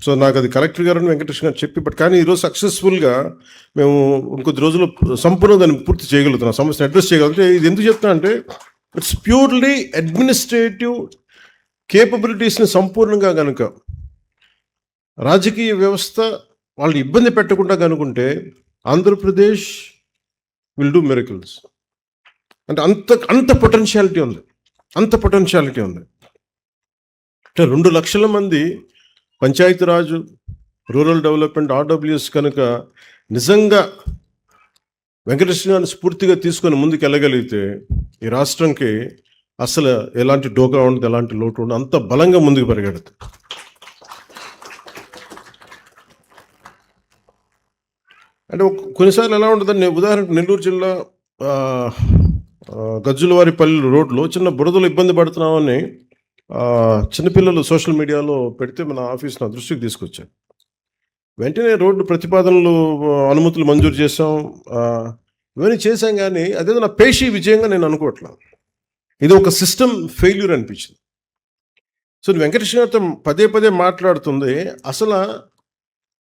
సో నాకు అది కలెక్టర్ గారు వెంకటేశ్వర గారు చెప్పి, కానీ ఈరోజు సక్సెస్ఫుల్గా మేము ఇంకొద్ది రోజులు సంపూర్ణ దాన్ని పూర్తి చేయగలుగుతున్నాం, సమస్యను అడ్రస్ చేయగలుగుతాం. ఇది ఎందుకు చెప్తున్నా అంటే, ఇట్స్ ప్యూర్లీ అడ్మినిస్ట్రేటివ్ కేపబిలిటీస్ని సంపూర్ణంగా కనుక రాజకీయ వ్యవస్థ వాళ్ళని ఇబ్బంది పెట్టకుండా కనుకుంటే ఆంధ్రప్రదేశ్ విల్ డూ మిరకిల్స్. అంటే అంత పొటెన్షియాలిటీ ఉంది. అంటే 2 లక్షల మంది పంచాయతీరాజు, రూరల్ డెవలప్మెంట్, RWS కనుక నిజంగా వెంకటేశ్వర స్ఫూర్తిగా తీసుకొని ముందుకు వెళ్ళగలిగితే ఈ రాష్ట్రంకి అసలు ఎలాంటి డోకా ఉండదు, ఎలాంటి లోటు ఉండదు, అంత బలంగా ముందుకు పరిగెడుతుంది. అంటే కొన్నిసార్లు ఎలా ఉంటుందని, ఉదాహరణకు నెల్లూరు జిల్లా గజ్జులవారిపల్లి రోడ్లో చిన్న బురదలు ఇబ్బంది పడుతున్నామని చిన్నపిల్లలు సోషల్ మీడియాలో పెడితే మన ఆఫీస్ నా దృష్టికి తీసుకొచ్చాను. వెంటనే రోడ్డు ప్రతిపాదనలు, అనుమతులు మంజూరు చేసాం. ఇవన్నీ చేశాం, కానీ అదేదో నా పేషీ విజయంగా నేను అనుకోవట్లా. ఇది ఒక సిస్టమ్ ఫెయిల్యూర్ అనిపించింది. సో వెంకటేశ్వర గారితో పదే పదే మాట్లాడుతుంది, అసలు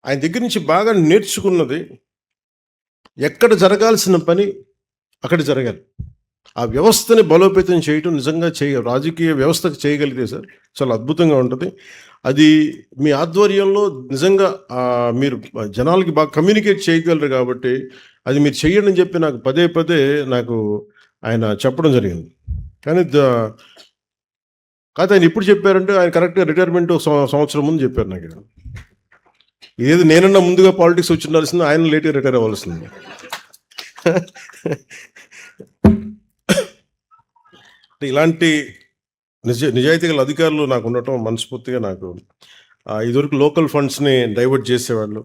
ఆయన దగ్గర నుంచి బాగా నేర్చుకున్నది ఎక్కడ జరగాల్సిన పని అక్కడ జరగాలి. ఆ వ్యవస్థని బలోపేతం చేయటం నిజంగా రాజకీయ వ్యవస్థకు చేయగలిగితే సార్ చాలా అద్భుతంగా ఉంటుంది. అది మీ ఆధ్వర్యంలో నిజంగా మీరు జనాలకి బాగా కమ్యూనికేట్ చేయగలరు కాబట్టి అది మీరు చెయ్యండి అని చెప్పి నాకు పదే పదే ఆయన చెప్పడం జరిగింది. కానీ కాదు, ఆయన ఇప్పుడు చెప్పారంటే ఆయన కరెక్ట్గా రిటైర్మెంట్ సంవత్సరం ముందు చెప్పారు నాకు. ఇదేది నేనన్నా ముందుగా పాలిటిక్స్ వచ్చి ఉండాల్సింది, ఆయన లేట్గా రిటైర్ అవ్వాల్సింది. ఇలాంటి నిజాయితీ గల అధికారులు నాకు ఉండటం మనస్ఫూర్తిగా ఇదివరకు లోకల్ ఫండ్స్ని డైవర్ట్ చేసేవాళ్ళు,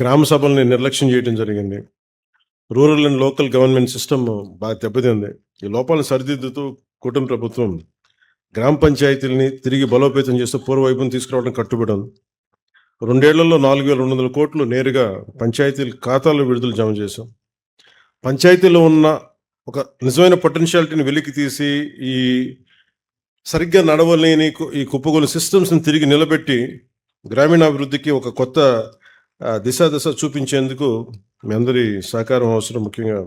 గ్రామ సభల్ని నిర్లక్ష్యం చేయడం జరిగింది. Rural and local government system బాగా దెబ్బతింది. ఈ లోపాలను సరిదిద్దుతూ కూటమి ప్రభుత్వం గ్రామ పంచాయతీలని తిరిగి బలోపేతం చేస్తూ పూర్వవైపును తీసుకురావడం కట్టుబడి ఉంది. 2 ఏళ్లలో 4,200 కోట్లు నేరుగా పంచాయతీల ఖాతాలో విడుదల జమ చేశాం. పంచాయతీలో ఉన్న ఒక నిజమైన పొటెన్షియాలిటీని వెలికి తీసి ఈ సరిగ్గా నడవలేని ఈ కుప్పగోలు సిస్టమ్స్ని తిరిగి నిలబెట్టి గ్రామీణాభివృద్ధికి ఒక కొత్త దశ చూపించేందుకు మీ అందరి సహకారం అవసరం, ముఖ్యంగా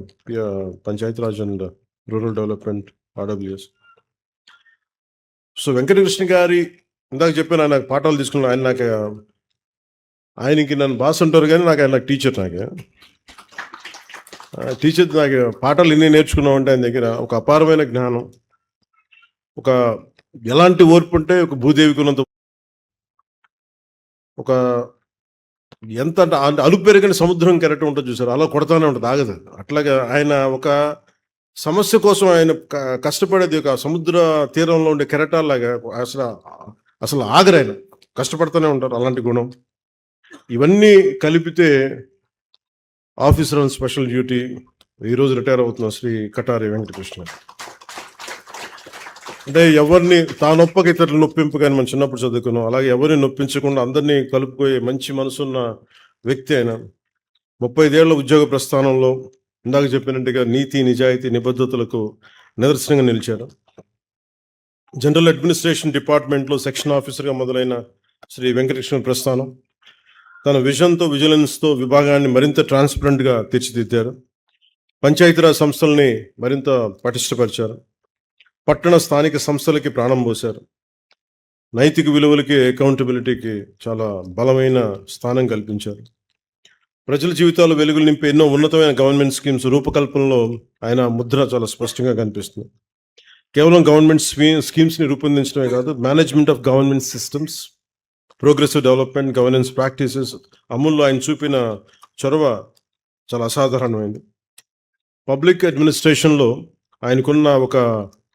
Panchayati Raj and rural development RWS. So Venkatakrishna గారి ఇందాక చెప్పాను, ఆయన నాకు పాఠాలు తీసుకున్నాను. ఆయనకి నన్ను బాస్ అంటారు, కానీ ఆయన టీచర్. టీచర్ నాకు పాఠాలు ఎన్ని నేర్చుకున్నామంటే ఆయన దగ్గర ఒక అపారమైన జ్ఞానం, ఒక ఎలాంటి ఓర్పు ఉంటే ఒక భూదేవికి ఉన్నంత, ఒక ఎంత అలుపు పెరిగిన సముద్రం కెరటం ఉంటుంది చూసారు, అలా కొడతానే ఉంటుంది, ఆగదు. అట్లాగా ఆయన ఒక సమస్య కోసం ఆయన కష్టపడేది ఒక సముద్ర తీరంలో ఉండే కెరటాలాగా అసలు ఆగరు. ఆయన కష్టపడుతూనే ఉంటారు. అలాంటి గుణం ఇవన్నీ కలిపితే ఆఫీసర్ ఆన్ స్పెషల్ డ్యూటీ ఈరోజు రిటైర్ అవుతున్న శ్రీ కటారి వెంకటకృష్ణ. అంటే ఎవరిని తానొప్పక ఇతరులు నొప్పింపు, కానీ మనం చిన్నప్పుడు చదువుకున్నాం, అలాగే ఎవరిని నొప్పించకుండా అందరినీ కలుపుకోయే మంచి మనసున్న వ్యక్తి ఆయన. 35 ఏళ్ల ఉద్యోగ ప్రస్థానంలో ఇందాక చెప్పినట్టుగా నీతి, నిజాయితీ, నిబద్ధతలకు నిదర్శనంగా నిలిచారు. జనరల్ అడ్మినిస్ట్రేషన్ డిపార్ట్మెంట్లో సెక్షన్ ఆఫీసర్గా మొదలైన శ్రీ వెంకటకృష్ణ ప్రస్థానం తన విజన్తో, విజిలెన్స్తో విభాగాన్ని మరింత ట్రాన్స్పరెంట్గా తీర్చిదిద్దారు. పంచాయతీరాజ్ సంస్థల్ని మరింత పటిష్టపరిచారు. పట్టణ స్థానిక సంస్థలకి ప్రాణం పోశారు. నైతిక విలువలకి, అకౌంటబిలిటీకి చాలా బలమైన స్థానం కల్పించారు. ప్రజల జీవితాలు వెలుగులు నింపే ఎన్నో ఉన్నతమైన గవర్నమెంట్ స్కీమ్స్ రూపకల్పనలో ఆయన ముద్ర చాలా స్పష్టంగా కనిపిస్తుంది. కేవలం గవర్నమెంట్ స్కీమ్స్ని రూపొందించడమే కాదు, management of government systems, progressive development, governance practices అమల్లో ఆయన చూపిన చొరవ చాలా అసాధారణమైంది. పబ్లిక్ అడ్మినిస్ట్రేషన్లో ఆయనకున్న ఒక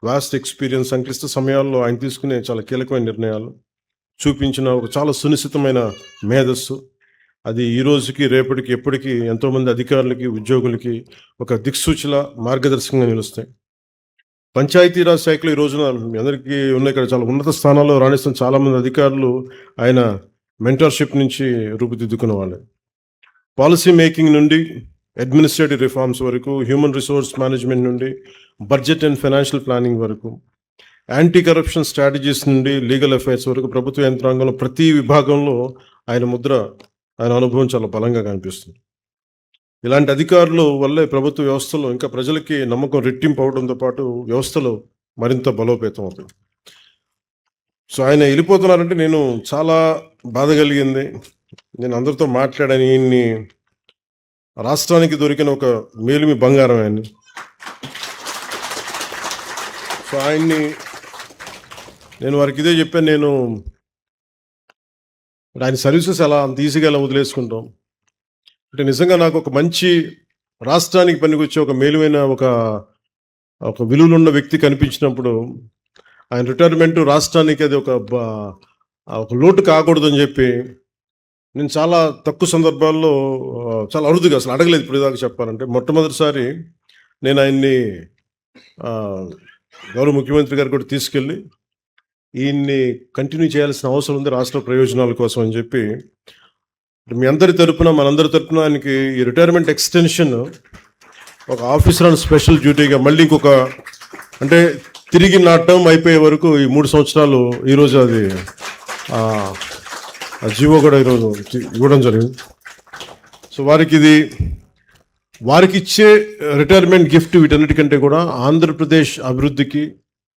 వాస్ట్ ఎక్స్పీరియన్స్, సంక్లిష్ట సమయాల్లో ఆయన తీసుకునే చాలా కీలకమైన నిర్ణయాలు, చూపించిన ఒక చాలా సునిశ్చితమైన మేధస్సు, అది ఈ రోజుకి, రేపటికి, ఎప్పటికీ ఎంతోమంది అధికారులకి, ఉద్యోగులకి ఒక దిక్సూచిలా మార్గదర్శకంగా నిలుస్తాయి. పంచాయతీరాజ్ శాఖలో ఈ రోజున మీ అందరికీ ఉన్న ఇక్కడ చాలా ఉన్నత స్థానాల్లో రాణిస్తున్న చాలామంది అధికారులు ఆయన మెంటర్షిప్ నుంచి రూపుదిద్దుకున్న వాళ్ళే. పాలసీ మేకింగ్ నుండి అడ్మినిస్ట్రేటివ్ రిఫార్మ్స్ వరకు, హ్యూమన్ రిసోర్స్ మేనేజ్మెంట్ నుండి బడ్జెట్ అండ్ ఫైనాన్షియల్ ప్లానింగ్ వరకు, యాంటీ కరప్షన్ స్ట్రాటజీస్ నుండి లీగల్ అఫైర్స్ వరకు ప్రభుత్వ యంత్రాంగంలో ప్రతి విభాగంలో ఆయన ముద్ర, ఆయన అనుభవం చాలా బలంగా కనిపిస్తుంది. ఇలాంటి అధికారులు వల్లే ప్రభుత్వ వ్యవస్థలో ఇంకా ప్రజలకి నమ్మకం రెట్టింపు అవడంతో పాటు వ్యవస్థలో మరింత బలోపేతం అవుతుంది. సో ఆయన వెళ్ళిపోతున్నారంటే నేను చాలా బాధ కలిగింది. నేను అందరితో మాట్లాడాను, ఈయన్ని రాష్ట్రానికి దొరికిన ఒక మేలిమి బంగారం ఆయన్ని. సో ఆయన్ని నేను వారికి ఇదే చెప్పాను, నేను ఆయన సర్వీసెస్ ఎలా అంత ఈజీగా ఎలా వదిలేసుకుంటాం అంటే, నిజంగా నాకు ఒక మంచి రాష్ట్రానికి పనికొచ్చే ఒక మేలువైన ఒక విలువలున్న వ్యక్తి కనిపించినప్పుడు ఆయన రిటైర్మెంట్ రాష్ట్రానికి అది ఒక లోటు కాకూడదని చెప్పి నేను చాలా తక్కువ సందర్భాల్లో, చాలా అరుదుగా, అసలు అడగలేదు ఇప్పుడు దాకా చెప్పాలంటే. మొట్టమొదటిసారి నేను ఆయన్ని గౌరవ ముఖ్యమంత్రి గారు కూడా తీసుకెళ్ళి ఈయన్ని కంటిన్యూ చేయాల్సిన అవసరం ఉంది రాష్ట్ర ప్రయోజనాల కోసం అని చెప్పి మీ అందరి తరపున మనందరి తరపున ఆయనకి ఈ రిటైర్మెంట్ ఎక్స్టెన్షన్ ఒక ఆఫీసర్ అండ్ స్పెషల్ డ్యూటీగా మళ్ళీ ఇంకొక అంటే తిరిగి నా టర్మ్ అయిపోయే వరకు ఈ 3 సంవత్సరాలు ఈరోజు అది ఆ జీవో కూడా ఈరోజు ఇవ్వడం జరిగింది. సో వారికి ఇచ్చే రిటైర్మెంట్ గిఫ్ట్ వీటన్నిటికంటే కూడా ఆంధ్రప్రదేశ్ అభివృద్ధికి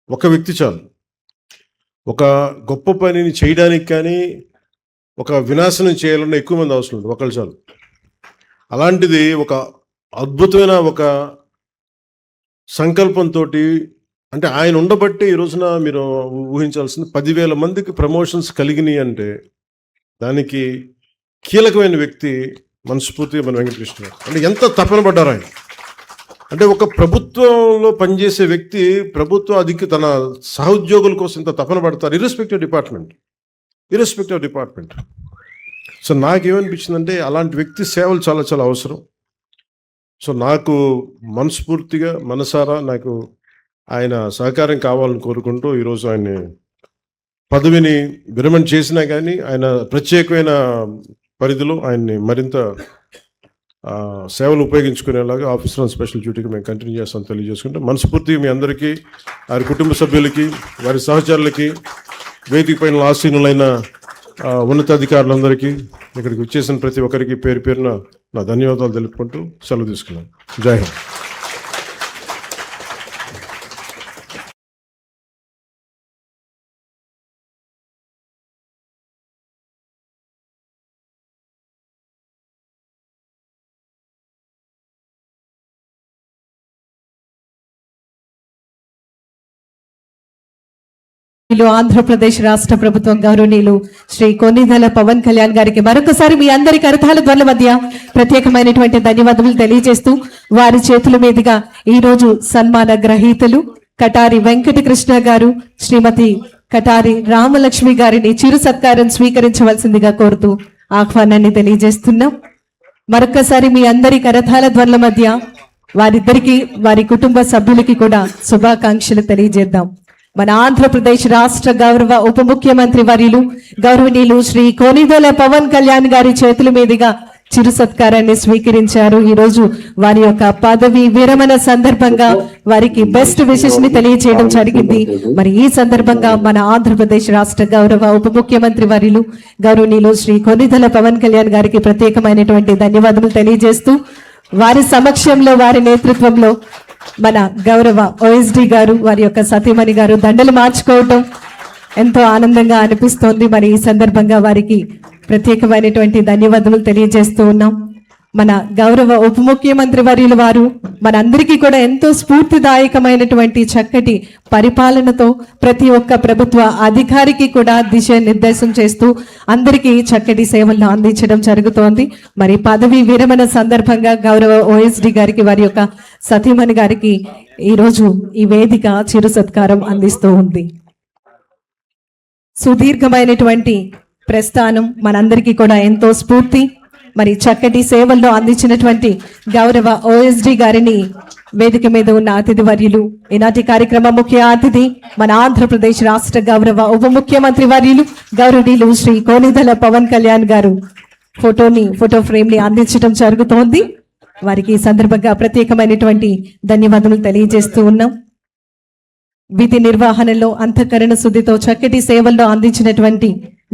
ఒక వ్యక్తి చాలు. ఒక గొప్ప పనిని చేయడానికి కానీ ఒక వినాశనం చేయాలన్న ఎక్కువ మంది అవసరం లేదు, ఒకళ్ళు చాలు. అలాంటిది ఒక అద్భుతమైన ఒక సంకల్పంతో అంటే ఆయన ఉండబట్టి ఈ రోజున మీరు ఊహించాల్సింది 10,000 మందికి ప్రమోషన్స్ కలిగినాయి అంటే దానికి కీలకమైన వ్యక్తి మనస్ఫూర్తిగా మన వెంకటకృష్ణ గారు. అంటే ఎంత తపన పడ్డారు ఆయన అంటే ఒక ప్రభుత్వంలో పనిచేసే వ్యక్తి తన సహోద్యోగుల కోసం ఇంత తపన పడతారు ఇర్రెస్పెక్టివ్ డిపార్ట్మెంట్. సో నాకేమనిపించిందంటే అలాంటి వ్యక్తి సేవలు చాలా చాలా అవసరం. సో నాకు మనస్ఫూర్తిగా మనసారా నాకు ఆయన సహకారం కావాలని కోరుకుంటూ ఈరోజు ఆయన్ని పదవిని విరమణ చేసినా కానీ ఆయన ప్రత్యేకమైన పరిధిలో ఆయన్ని మరింత సేవలు ఉపయోగించుకునేలాగా ఆఫీసర్ అండ్ స్పెషల్ డ్యూటీకి మేము కంటిన్యూ చేస్తామని తెలియజేసుకుంటే మనస్ఫూర్తిగా మీ అందరికీ వారి కుటుంబ సభ్యులకి వారి సహచరులకి వేదిక పైన ఆసీనులైన ఉన్నతాధికారులందరికీ ఇక్కడికి వచ్చేసిన ప్రతి ఒక్కరికి పేరు పేరున నా ధన్యవాదాలు తెలుపుకుంటూ సెలవు తీసుకున్నాను. జై హింద్. ఆంధ్రప్రదేశ్ రాష్ట్ర ప్రభుత్వం గౌరవనీయులు శ్రీ కొన్నిదెల పవన్ కళ్యాణ్ గారికి మరొకసారి మీ అందరి కరతాళ ధ్వనుల మధ్య ప్రత్యేకమైనటువంటి ధన్యవాదములు తెలియజేస్తూ వారి చేతుల మీదుగా ఈ రోజు సన్మాన గ్రహీతలు కటారి వెంకటకృష్ణ గారు, శ్రీమతి కటారి రామలక్ష్మి గారిని చిరు సత్కారం స్వీకరించవలసిందిగా కోరుతూ ఆహ్వానాన్ని తెలియజేస్తున్నాం. మరొకసారి మీ అందరి కరతాళ ధ్వనుల మధ్య వారిద్దరికి వారి కుటుంబ సభ్యులకి కూడా శుభాకాంక్షలు తెలియజేద్దాం. మన ఆంధ్రప్రదేశ్ రాష్ట్ర గౌరవ ఉప ముఖ్యమంత్రి వర్యులు గౌరవనీయులు శ్రీ కొన్నిదెల పవన్ కళ్యాణ్ గారి చేతుల మీదుగా చిరు సత్కారాన్ని స్వీకరించారు. ఈ రోజు వారి యొక్క పదవి విరమణ సందర్భంగా వారికి బెస్ట్ విషెస్ ని తెలియజేయడం జరిగింది. మరి ఈ సందర్భంగా మన ఆంధ్రప్రదేశ్ రాష్ట్ర గౌరవ ఉప ముఖ్యమంత్రి వర్యులు గౌరవనీయులు శ్రీ కొన్నిదెల పవన్ కళ్యాణ్ గారికి ప్రత్యేకమైనటువంటి ధన్యవాదములు తెలియజేస్తూ వారి సమక్షంలో వారి నేతృత్వంలో మన గౌరవ ఓఎస్డి గారు వారి యొక్క సతీమణి గారు దండలు మార్చుకోవటం ఎంతో ఆనందంగా అనిపిస్తోంది. మరి ఈ సందర్భంగా వారికి ప్రత్యేకమైనటువంటి ధన్యవాదాలు తెలియజేస్తూ ఉన్నాం. మన గౌరవ ఉప ముఖ్యమంత్రి వర్యుల వారు మనందరికీ కూడా ఎంతో స్ఫూర్తిదాయకమైనటువంటి చక్కటి పరిపాలనతో ప్రతి ఒక్క ప్రభుత్వ అధికారికి కూడా దిశానిర్దేశం చేస్తూ అందరికీ చక్కటి సేవలను అందించడం జరుగుతోంది. మరి పదవి విరమణ సందర్భంగా గౌరవ ఓఎస్డి గారికి వారి యొక్క సతీమణి గారికి ఈరోజు ఈ వేదిక చిరు సత్కారం అందిస్తూ ఉంది. సుదీర్ఘమైనటువంటి ప్రస్థానం మనందరికీ కూడా ఎంతో స్ఫూర్తి. మరి చక్కటి సేవల్లో అందించినటువంటి గౌరవ ఓఎస్డి గారిని వేదిక మీద ఉన్న అతిథి వర్యులు ఈనాటి కార్యక్రమ ముఖ్య అతిథి మన ఆంధ్రప్రదేశ్ రాష్ట్ర గౌరవ ఉప ముఖ్యమంత్రి వర్యులు గౌరవనీయులు శ్రీ కొన్నిదెల పవన్ కళ్యాణ్ గారు ఫోటో ఫ్రేమ్ ని అందించడం జరుగుతోంది. వారికి ఈ సందర్భంగా ప్రత్యేకమైనటువంటి ధన్యవాదాలు తెలియజేస్తూ ఉన్నాం. విధి నిర్వహణలో అంతఃకరణ శుద్ధితో చక్కటి సేవల్లో అందించినటువంటి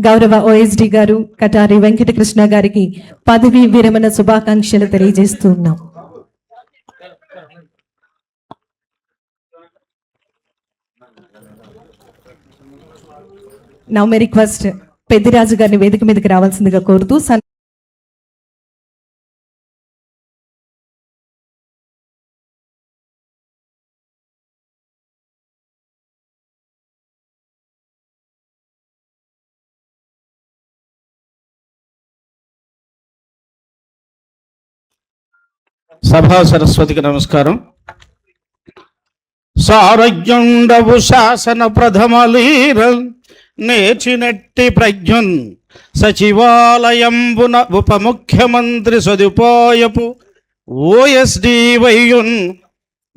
గౌరవ ఓఎస్డి గారు కటారి వెంకటకృష్ణ గారికి పదవి విరమణ శుభాకాంక్షలు తెలియజేస్తూ ఉన్నాం. నౌ మే రిక్వెస్ట్ పెద్దిరాజు గారిని వేదిక మీదకి రావాల్సిందిగా కోరుతూ సభా సరస్వతికి నమస్కారం. సారజ్యుండవు శాసన ప్రథమలీర నేర్చినట్టి ప్రజ్ఞున్ సచివాలయంబున ఉప ముఖ్యమంత్రి సదుపాయపు ఓఎస్డి వయ్యున్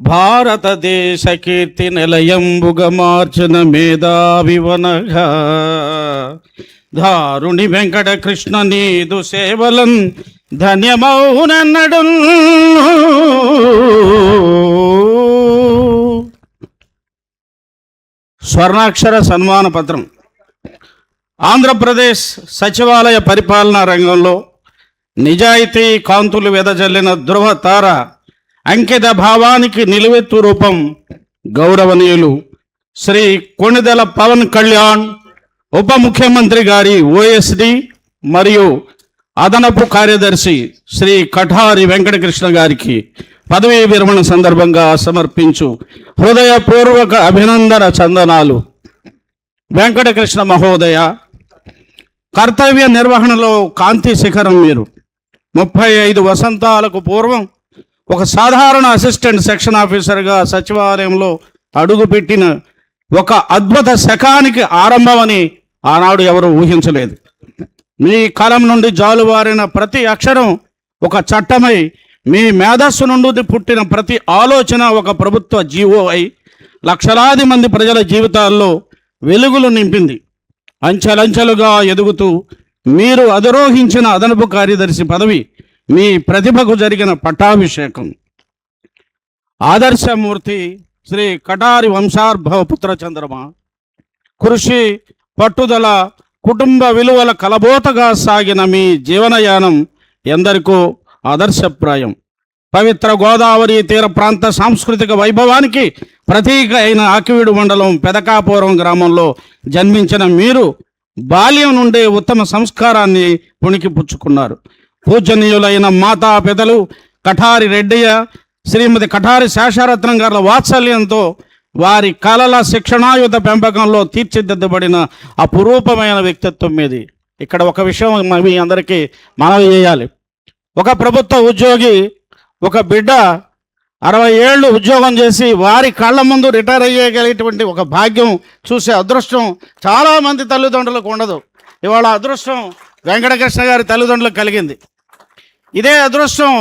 భారతదేశ కీర్తి నిలయంబుగా మార్చిన మేధావివనగా దారుణి వెంకటకృష్ణ నీదు సేవలం ధన్యమౌనన్నడు. స్వర్ణాక్షర సన్మాన పత్రం. ఆంధ్రప్రదేశ్ సచివాలయ పరిపాలనా రంగంలో నిజాయితీ కాంతులు వెదజల్లిన ధృవ తార, అంకిత భావానికి నిలువెత్తు రూపం గౌరవనీయులు శ్రీ కొణిదెల పవన్ కళ్యాణ్ ఉప ముఖ్యమంత్రి గారి ఓఎస్డి మరియు అదనపు కార్యదర్శి శ్రీ కఠారి వెంకటకృష్ణ గారికి పదవీ విరమణ సందర్భంగా సమర్పించు హృదయపూర్వక అభినందన చందనాలు. వెంకటకృష్ణ మహోదయ, కర్తవ్య నిర్వహణలో కాంతి శిఖరం మీరు. 35 వసంతాలకు పూర్వం ఒక సాధారణ అసిస్టెంట్ సెక్షన్ ఆఫీసర్గా సచివాలయంలో అడుగుపెట్టిన ఒక అద్భుత శకానికి ఆరంభమని ఆనాడు ఎవరు ఊహించలేదు. మీ కలం నుండి జాలువారిన ప్రతి అక్షరం ఒక చట్టమై, మీ మేధస్సు నుండి పుట్టిన ప్రతి ఆలోచన ఒక ప్రభుత్వ జీవో అయి లక్షలాది మంది ప్రజల జీవితాల్లో వెలుగులు నింపింది. అంచెలంచెలుగా ఎదుగుతూ మీరు అధిరోహించిన అదనపు కార్యదర్శి పదవి మీ ప్రతిభకు జరిగిన పట్టాభిషేకం. ఆదర్శమూర్తి శ్రీ కటారి వంశార్భవ పుత్ర చంద్రమ, కృషి, పట్టుదల, కుటుంబ విలువల కలబోతగా సాగిన మీ జీవనయానం ఎందరికో ఆదర్శప్రాయం. పవిత్ర గోదావరి తీర ప్రాంత సాంస్కృతిక వైభవానికి ప్రతీక అయిన ఆకివీడు మండలం పెదకాపురం గ్రామంలో జన్మించిన మీరు బాల్యం నుండే ఉత్తమ సంస్కారాన్ని పుణికిపుచ్చుకున్నారు. పూజనీయులైన మాతా పెదలు కఠారి రెడ్డయ్య, శ్రీమతి కఠారి శేషారత్నం గారి వాత్సల్యంతో వారి కళల శిక్షణాయుత పెంపకంలో తీర్చిదిద్దబడిన అపురూపమైన వ్యక్తిత్వం మీది. ఇక్కడ ఒక విషయం మీ అందరికీ మనవి చేయాలి. ఒక ప్రభుత్వ ఉద్యోగి, ఒక బిడ్డ 60 ఏళ్ళు ఉద్యోగం చేసి వారి కళ్ళ ముందు రిటైర్ అయ్యేగలిగేటువంటి ఒక భాగ్యం చూసే అదృష్టం చాలామంది తల్లిదండ్రులకు ఉండదు. ఇవాళ అదృష్టం వెంకటకృష్ణ గారి తల్లిదండ్రులకు కలిగింది. ఇదే అదృష్టం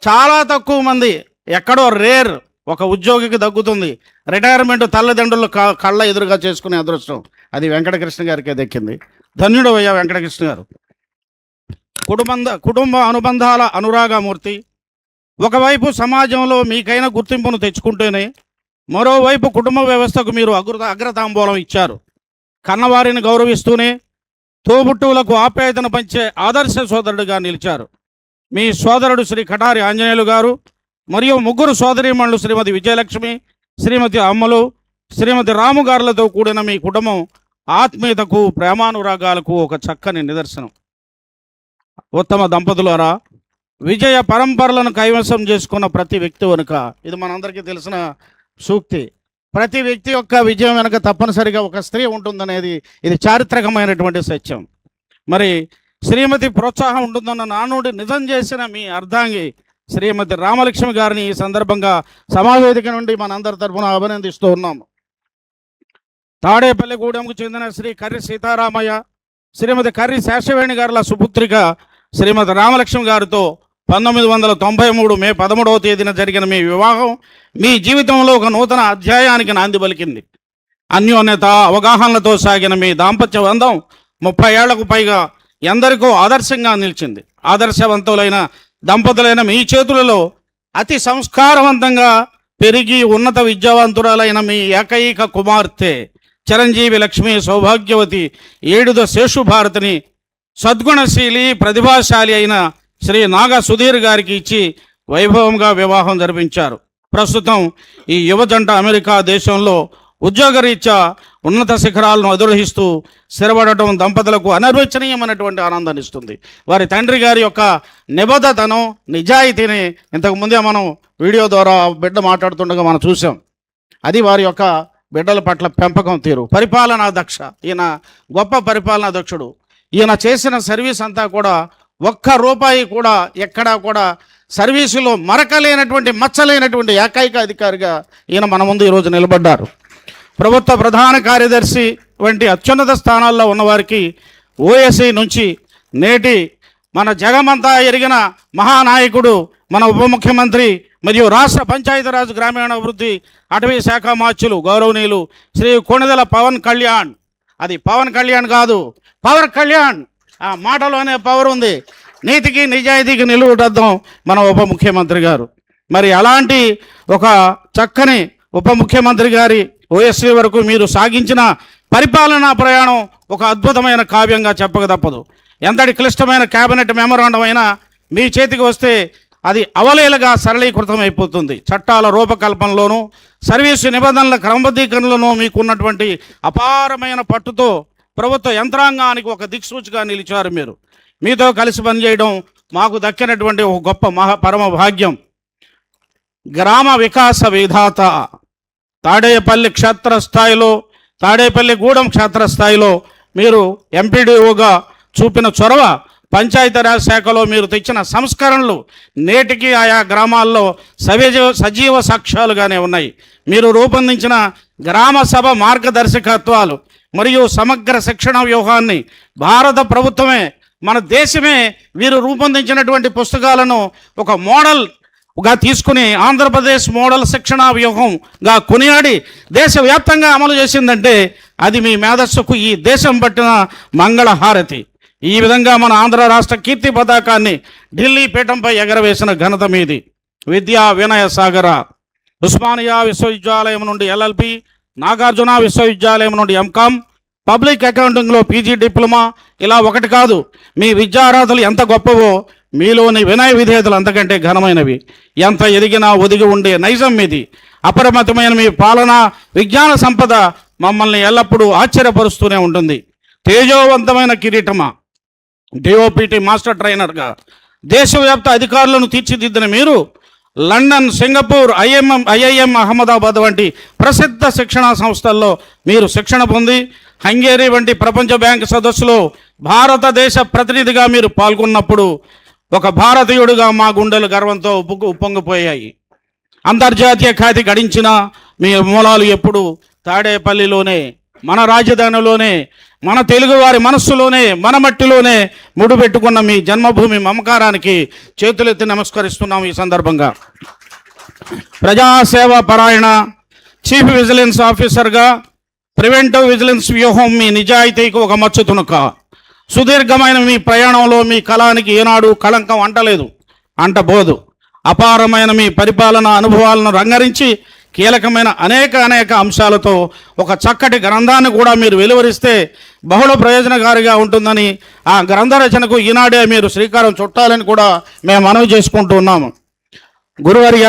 చాలా తక్కువ మంది, ఎక్కడో రేర్ ఒక ఉద్యోగికి దక్కుతుంది. రిటైర్మెంట్ తల్లిదండ్రులు కళ్ళ ఎదురుగా చేసుకునే అదృష్టం అది వెంకటకృష్ణ గారికే దక్కింది. ధన్యుడు అయ్యా వెంకటకృష్ణ గారు. కుటుంబ అనుబంధాల అనురాగమూర్తి. ఒకవైపు సమాజంలో మీకైన గుర్తింపును తెచ్చుకుంటూనే మరోవైపు కుటుంబ వ్యవస్థకు మీరు అగ్రతాంబూలం ఇచ్చారు. కన్నవారిని గౌరవిస్తూనే తోబుట్టువులకు ఆప్యాయతను పంచే ఆదర్శ సోదరుడిగా నిలిచారు. మీ సోదరుడు శ్రీ కఠారి ఆంజనేయులు గారు మరియు 3 సోదరీమణులు శ్రీమతి విజయలక్ష్మి, శ్రీమతి అమ్మలు, శ్రీమతి రాము గారులతో కూడిన మీ కుటుంబం ఆత్మీయతకు, ప్రేమానురాగాలకు ఒక చక్కని నిదర్శనం. ఉత్తమ దంపతులారా, విజయ పరంపరలను కైవసం చేసుకున్న ప్రతి వ్యక్తి వెనుక, ఇది మనందరికీ తెలిసిన సూక్తి, ప్రతి వ్యక్తి యొక్క విజయం వెనుక తప్పనిసరిగా ఒక స్త్రీ ఉంటుందనేది ఇది చారిత్రకమైనటువంటి సత్యం. మరి శ్రీమతి ప్రోత్సాహం ఉంటుందన్న నానుడి నిజం చేసిన మీ అర్ధాంగి శ్రీమతి రామలక్ష్మి గారిని ఈ సందర్భంగా సమావేదిక నుండి మనందరి తరఫున అభినందిస్తూ ఉన్నాము. తాడేపల్లిగూడెంకు చెందిన శ్రీ కర్రి సీతారామయ్య, శ్రీమతి కర్రి శేషవేణి గారుల సుపుత్రిక శ్రీమతి రామలక్ష్మి గారితో 1993 మే 13వ తేదీన జరిగిన మీ వివాహం మీ జీవితంలో ఒక నూతన అధ్యాయానికి నాంది పలికింది. అన్యోన్యత, అవగాహనలతో సాగిన మీ దాంపత్య బంధం 30 ఏళ్లకు పైగా ఎందరికో ఆదర్శంగా నిలిచింది. ఆదర్శవంతులైన దంపతులైన మీ చేతులలో అతి సంస్కారవంతంగా పెరిగి ఉన్నత విద్యావంతురాలైన మీ ఏకైక కుమార్తె చిరంజీవి లక్ష్మి సౌభాగ్యవతి ఏడుద శేషుభారతిని సద్గుణశీలి, ప్రతిభాశాలి అయిన శ్రీ నాగ సుధీర్ గారికి ఇచ్చి వైభవంగా వివాహం జరిపించారు. ప్రస్తుతం ఈ యువ జంట అమెరికా దేశంలో ఉద్యోగరీత్యా ఉన్నత శిఖరాలను అధిరోహిస్తూ స్థిరపడటం దంపతులకు అనిర్వచనీయమైనటువంటి ఆనందాన్ని ఇస్తుంది. వారి తండ్రి గారి యొక్క నిబద్ధతను, నిజాయితీని ఇంతకుముందే మనం వీడియో ద్వారా బిడ్డ మాట్లాడుతుండగా మనం చూసాం. అది వారి యొక్క బిడ్డల పట్ల పెంపకం తీరు. పరిపాలనా దక్ష, ఈయన గొప్ప పరిపాలనా దక్షుడు. ఈయన చేసిన సర్వీస్ అంతా కూడా ₹1 కూడా ఎక్కడా కూడా సర్వీసులో మరకలేనటువంటి, మచ్చలేనటువంటి ఏకైక అధికారిగా ఈయన మన ముందు ఈరోజు నిలబడ్డారు. ప్రభుత్వ ప్రధాన కార్యదర్శి వంటి అత్యున్నత స్థానాల్లో ఉన్నవారికి ఓఎస్సీ నుంచి నేటి మన జగమంతా ఎరిగిన మహానాయకుడు, మన ఉప ముఖ్యమంత్రి, మరియు రాష్ట్ర పంచాయతీరాజ్ గ్రామీణాభివృద్ధి అటవీ శాఖ మార్చులు గౌరవనీయులు శ్రీ కొణిదెల పవన్ కళ్యాణ్, అది పవన్ కళ్యాణ్ కాదు, పవర్ కళ్యాణ్, ఆ మాటలోనే పవర్ ఉంది. నీతికి నిజాయితీకి నిలువుటద్దాం మన ఉప ముఖ్యమంత్రి గారు. మరి అలాంటి ఒక చక్కని ఉప ముఖ్యమంత్రి గారి ఓఎస్సీ వరకు మీరు సాగించిన పరిపాలనా ప్రయాణం ఒక అద్భుతమైన కావ్యంగా చెప్పక తప్పదు. ఎంతటి క్లిష్టమైన కేబినెట్ మెమోరాండం అయినా మీ చేతికి వస్తే అది అవలీలగా సరళీకృతం అయిపోతుంది. చట్టాల రూపకల్పనలోనూ సర్వీసు నిబంధనల క్రమబద్ధీకరణలోనూ మీకున్నటువంటి అపారమైన పట్టుతో ప్రభుత్వ యంత్రాంగానికి ఒక దిక్సూచిగా నిలిచారు మీరు. మీతో కలిసి పనిచేయడం మాకు దక్కినటువంటి ఒక గొప్ప పరమ భాగ్యం. గ్రామ వికాస విధాత తాడేపల్లి క్షేత్రస్థాయిలో, తాడేపల్లిగూడెం క్షేత్రస్థాయిలో మీరు ఎంపీడీఓగా చూపిన చొరవ, పంచాయతీరాజ్ శాఖలో మీరు తెచ్చిన సంస్కరణలు నేటికి ఆయా గ్రామాల్లో సజీవ సాక్ష్యాలుగానే ఉన్నాయి. మీరు రూపొందించిన గ్రామ సభ మార్గదర్శకత్వాలు మరియు సమగ్ర శిక్షణ వ్యూహాన్ని భారత ప్రభుత్వమే, మన దేశమే వీరు రూపొందించినటువంటి పుస్తకాలను ఒక మోడల్గా తీసుకుని ఆంధ్రప్రదేశ్ మోడల్ శిక్షణా వ్యూహంగా కొనియాడి దేశవ్యాప్తంగా అమలు చేసిందంటే అది మీ మేధస్సుకు ఈ దేశం పట్టిన మంగళహారతి. ఈ విధంగా మన ఆంధ్ర రాష్ట్ర కీర్తి పతాకాన్ని ఢిల్లీ పీఠంపై ఎగరవేసిన ఘనత మీది. విద్యా వినయ సాగర, ఉస్మానియా విశ్వవిద్యాలయం నుండి ఎల్ఎల్పి, నాగార్జున విశ్వవిద్యాలయం నుండి ఎంకామ్, పబ్లిక్ అకౌంటింగ్లో పీజీ డిప్లొమా, ఇలా ఒకటి కాదు, మీ విద్యార్హతలు ఎంత గొప్పవో మీలోని వినయ విధేయతలు అంతకంటే ఘనమైనవి. ఎంత ఎదిగినా ఒదిగి ఉండే నైజం మీది. అపరిమితమైన మీ పాలనా విజ్ఞాన సంపద మమ్మల్ని ఎల్లప్పుడూ ఆశ్చర్యపరుస్తూనే ఉంటుంది. తేజోవంతమైన కిరీటమా, డిఓపిటి మాస్టర్ ట్రైనర్గా దేశవ్యాప్త అధికారులను తీర్చిదిద్దిన మీరు లండన్, సింగపూర్, ఐఐఎం అహ్మదాబాద్ వంటి ప్రసిద్ధ శిక్షణా సంస్థల్లో మీరు శిక్షణ పొంది హంగేరీ వంటి ప్రపంచ బ్యాంక్ సదస్సులో భారతదేశ ప్రతినిధిగా మీరు పాల్గొన్నప్పుడు ఒక భారతీయుడిగా మా గుండెలు గర్వంతో ఉప్పొంగిపోయాయి. అంతర్జాతీయ ఖ్యాతి గడించిన మీ మూలాలు ఎప్పుడు తాడేపల్లిలోనే, మన రాజధానిలోనే, మన తెలుగువారి మనస్సులోనే, మన మట్టిలోనే ముడిపెట్టుకున్న మీ జన్మభూమి మమకారానికి చేతులెత్తి నమస్కరిస్తున్నాం. ఈ సందర్భంగా ప్రజాసేవ పరాయణ చీఫ్ విజిలెన్స్ ఆఫీసర్గా ప్రివెంటివ్ విజిలెన్స్ వ్యూహం మీ నిజాయితీకి ఒక మచ్చు తునక. సుదీర్ఘమైన మీ ప్రయాణంలో మీ కళానికి ఏనాడు కళంకం అంటలేదు, అంటబోదు. అపారమైన మీ పరిపాలన అనుభవాలను రంగరించి కీలకమైన అనేక అంశాలతో ఒక చక్కటి గ్రంథాన్ని కూడా మీరు వెలువరిస్తే బహుళ ప్రయోజనకారిగా ఉంటుందని, ఆ గ్రంథ రచనకు ఈనాడే మీరు శ్రీకారం చుట్టాలని కూడా మేము మనవి చేసుకుంటూ ఉన్నాము. గురువర్య,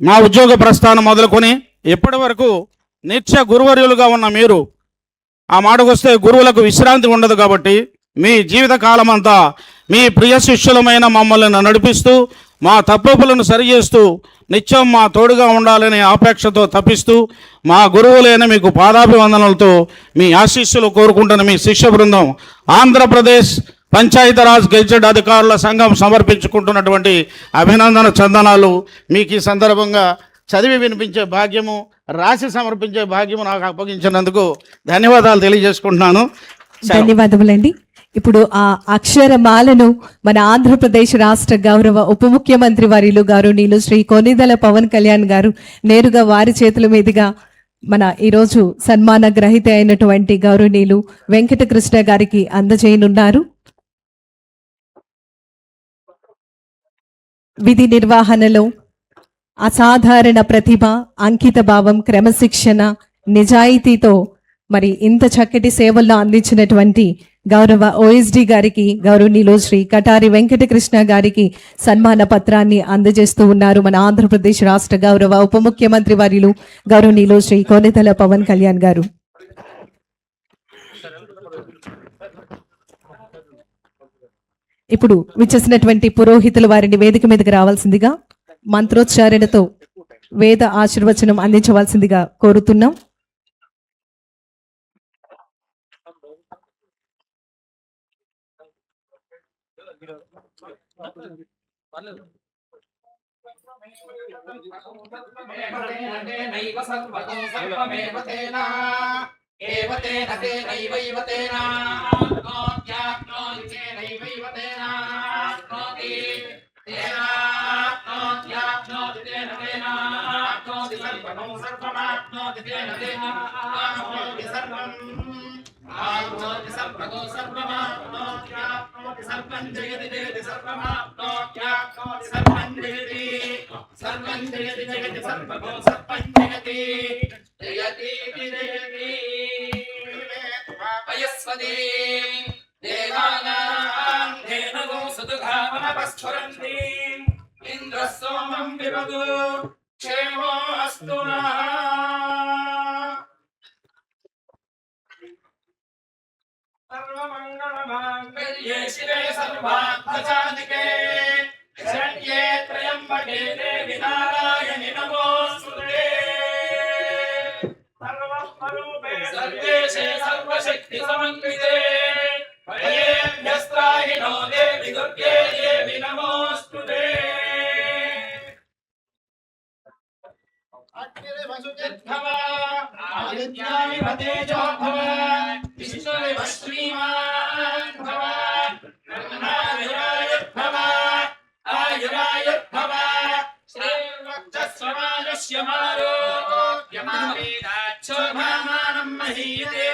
మా ఉద్యోగ ప్రస్థానం మొదలుకొని ఇప్పటి వరకు నిత్య గురువర్యులుగా ఉన్న మీరు, ఆ మాటకొస్తే గురువులకు విశ్రాంతి ఉండదు కాబట్టి మీ జీవిత కాలం అంతా మీ ప్రియ శిష్యులమైన మమ్మల్ని నడిపిస్తూ మా తప్పులను సరిచేస్తూ నిత్యం మా తోడుగా ఉండాలనే ఆపేక్షతో తప్పిస్తూ మా గురువులైన మీకు పాదాభివందనలతో మీ ఆశీస్సులు కోరుకుంటున్న మీ శిష్య బృందం ఆంధ్రప్రదేశ్ పంచాయతీరాజ్ గెజిటెడ్ అధికారుల సంఘం సమర్పించుకుంటున్నటువంటి అభినందన చందనాలు మీకు ఈ సందర్భంగా చదివి వినిపించే భాగ్యము, రాసి సమర్పించే భాగ్యము నాకు అప్పగించినందుకు ధన్యవాదాలు తెలియజేసుకుంటున్నాను. ధన్యవాదములండి. ఇప్పుడు ఆ అక్షరమాలను మన ఆంధ్రప్రదేశ్ రాష్ట్ర గౌరవ ఉప ముఖ్యమంత్రి వర్యులు గౌరవనీయులు శ్రీ కొణిదెల పవన్ కళ్యాణ్ గారు నేరుగా వారి చేతుల మీదుగా మన ఈరోజు సన్మాన గ్రహీత అయినటువంటి గౌరవనీయులు వెంకటకృష్ణ గారికి అందజేయనున్నారు. విధి నిర్వహణలో అసాధారణ ప్రతిభ, అంకిత భావం, క్రమశిక్షణ, నిజాయితీతో మరి ఇంత చక్కటి సేవల్లో అందించినటువంటి గౌరవ ఓఎస్డి గారికి గౌరవనీయులు శ్రీ కటారి వెంకటకృష్ణ గారికి సన్మాన పత్రాన్ని అందజేస్తూ ఉన్నారు మన ఆంధ్రప్రదేశ్ రాష్ట్ర గౌరవ ఉప ముఖ్యమంత్రి వర్యులు గౌరవనీయులు శ్రీ కొణిదెల పవన్ కళ్యాణ్ గారు. ఇప్పుడు విచ్చేసినటువంటి పురోహితులు వారిని వేదిక మీదకి రావాల్సిందిగా మంత్రోచ్చారణతో వేద ఆశీర్వచనం అందించవలసిందిగా కోరుతున్నాం. तेना सर्वतो सर्वमाप्नोत्याप्नोति सर्वं जयति जयति सर्वमाप्नोत्याप्नोति सर्वं जयति सर्वं जयति जयति सर्वतो सर्वं जयति जयति जयति वयस्वती देवानां धेनुगो सुदुघामनपस्फुरन्ति इन्द्रः सोमं विवदु क्षेमो अस्तु नः सर्वमङ्गलमाङ्गल्ये शिवे सर्वार्थसाधिके शरण्ये त्र्यम्बके देवि नारायणि नमोऽस्तुते सर्वस्वरूपे सर्वेशे सर्वशक्तिसमन्विते भयेभ्यस्त्राहि नो देवि दुर्गे देवि नमोऽस्तुते अग्निर्वसुचिद्भव आदित्यामिव तेजो भव विष्णुरिव श्रीमान् भव ब्रह्मायुरायुर्भव आयुरायुर्भव श्रीर्वक्षस्वमानुष्यमारोग्यमावेदाच्छोभामानं महीयते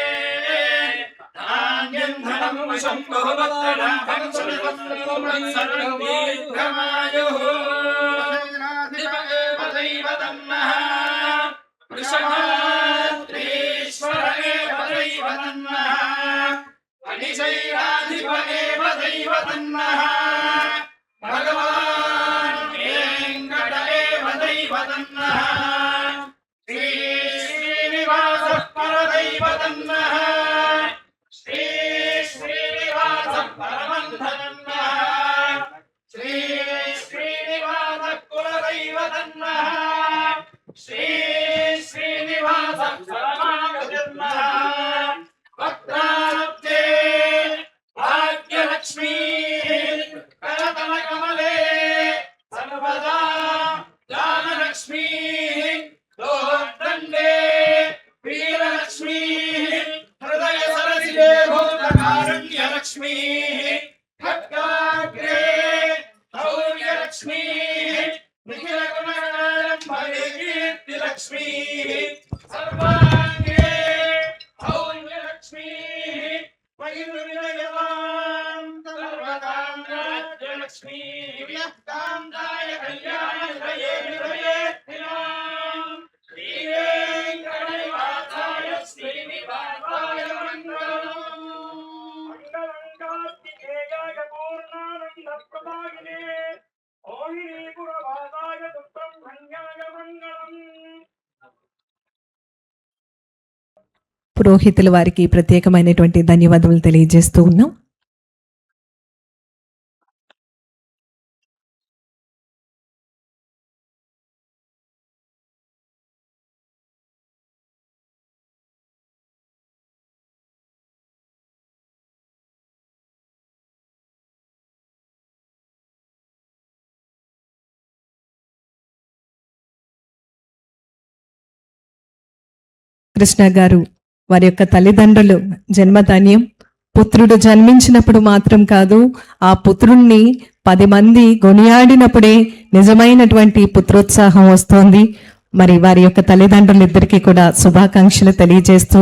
धान्यं धनं वशं बहुवक्त्रलाभं सुरवत्सं सर्वं दीर्घमायुः दिवदेव तन्नः वृषभात्रीश्वर एव दैव तन्नः अनिशैराधिप एव दैव तन्नः भगवान् वेङ्कट एव दैव तन्नः श्रीनिवासः परदैव तन्नः श्रीनिवासः परमन्थनः श्रीनिवासः कुलदैव तन्नः श्रीनिवासः परमागतिर्नः वक्त्राब्जे भाग्यलक्ष्मी करतलकमले सर्वदा दानलक्ष्मी दोर्दण्डे वीरलक्ष्मी हृदय सरसिजे भूतकारुण्यलक्ष्मी खड्गाग्रे शौर्यलक्ष्मी निखिलगुणगणारम्भे कीर्तिलक्ष्मी सर्वाङ्गे शौर्यलक्ष्मी वैर्विनयवां सर्वकाम्राज्यलक्ष्मी कान्ताय कल्याणहृदये हृदयेऽर्थिनां श्रीवेङ्कटनिवासाय श्रीनिवासाय मङ्गलम् मङ्गलङ्कार्तिकेयाय पूर्णानन्दप्रदायिने मोहिनीपुरवासाय सुब्रह्मण्याय मङ्गलम् పురోహితుల వారికి ప్రత్యేకమైనటువంటి ధన్యవాదాలు తెలియజేస్తూ ఉన్నాం. కృష్ణ గారు వారి యొక్క తల్లిదండ్రులు జన్మధన్యం. పుత్రుడు జన్మించినప్పుడు మాత్రం కాదు, ఆ పుత్రుణ్ణి 10 మంది కొనియాడినప్పుడే నిజమైనటువంటి పుత్రోత్సాహం వస్తోంది. మరి వారి యొక్క తల్లిదండ్రులిద్దరికీ కూడా శుభాకాంక్షలు తెలియజేస్తూ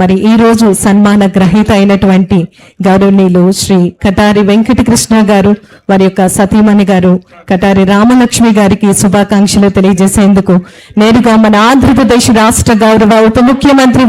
మరి ఈ రోజు సన్మాన గ్రహీత అయినటువంటి గౌరవనీయులు శ్రీ కటారి వెంకటకృష్ణ గారు, వారి యొక్క సతీమణి గారు కటారి రామలక్ష్మి గారికి శుభాకాంక్షలు తెలియజేసేందుకు నేరుగా మన ఆంధ్రప్రదేశ్ రాష్ట్ర గౌరవ ఉప ముఖ్యమంత్రి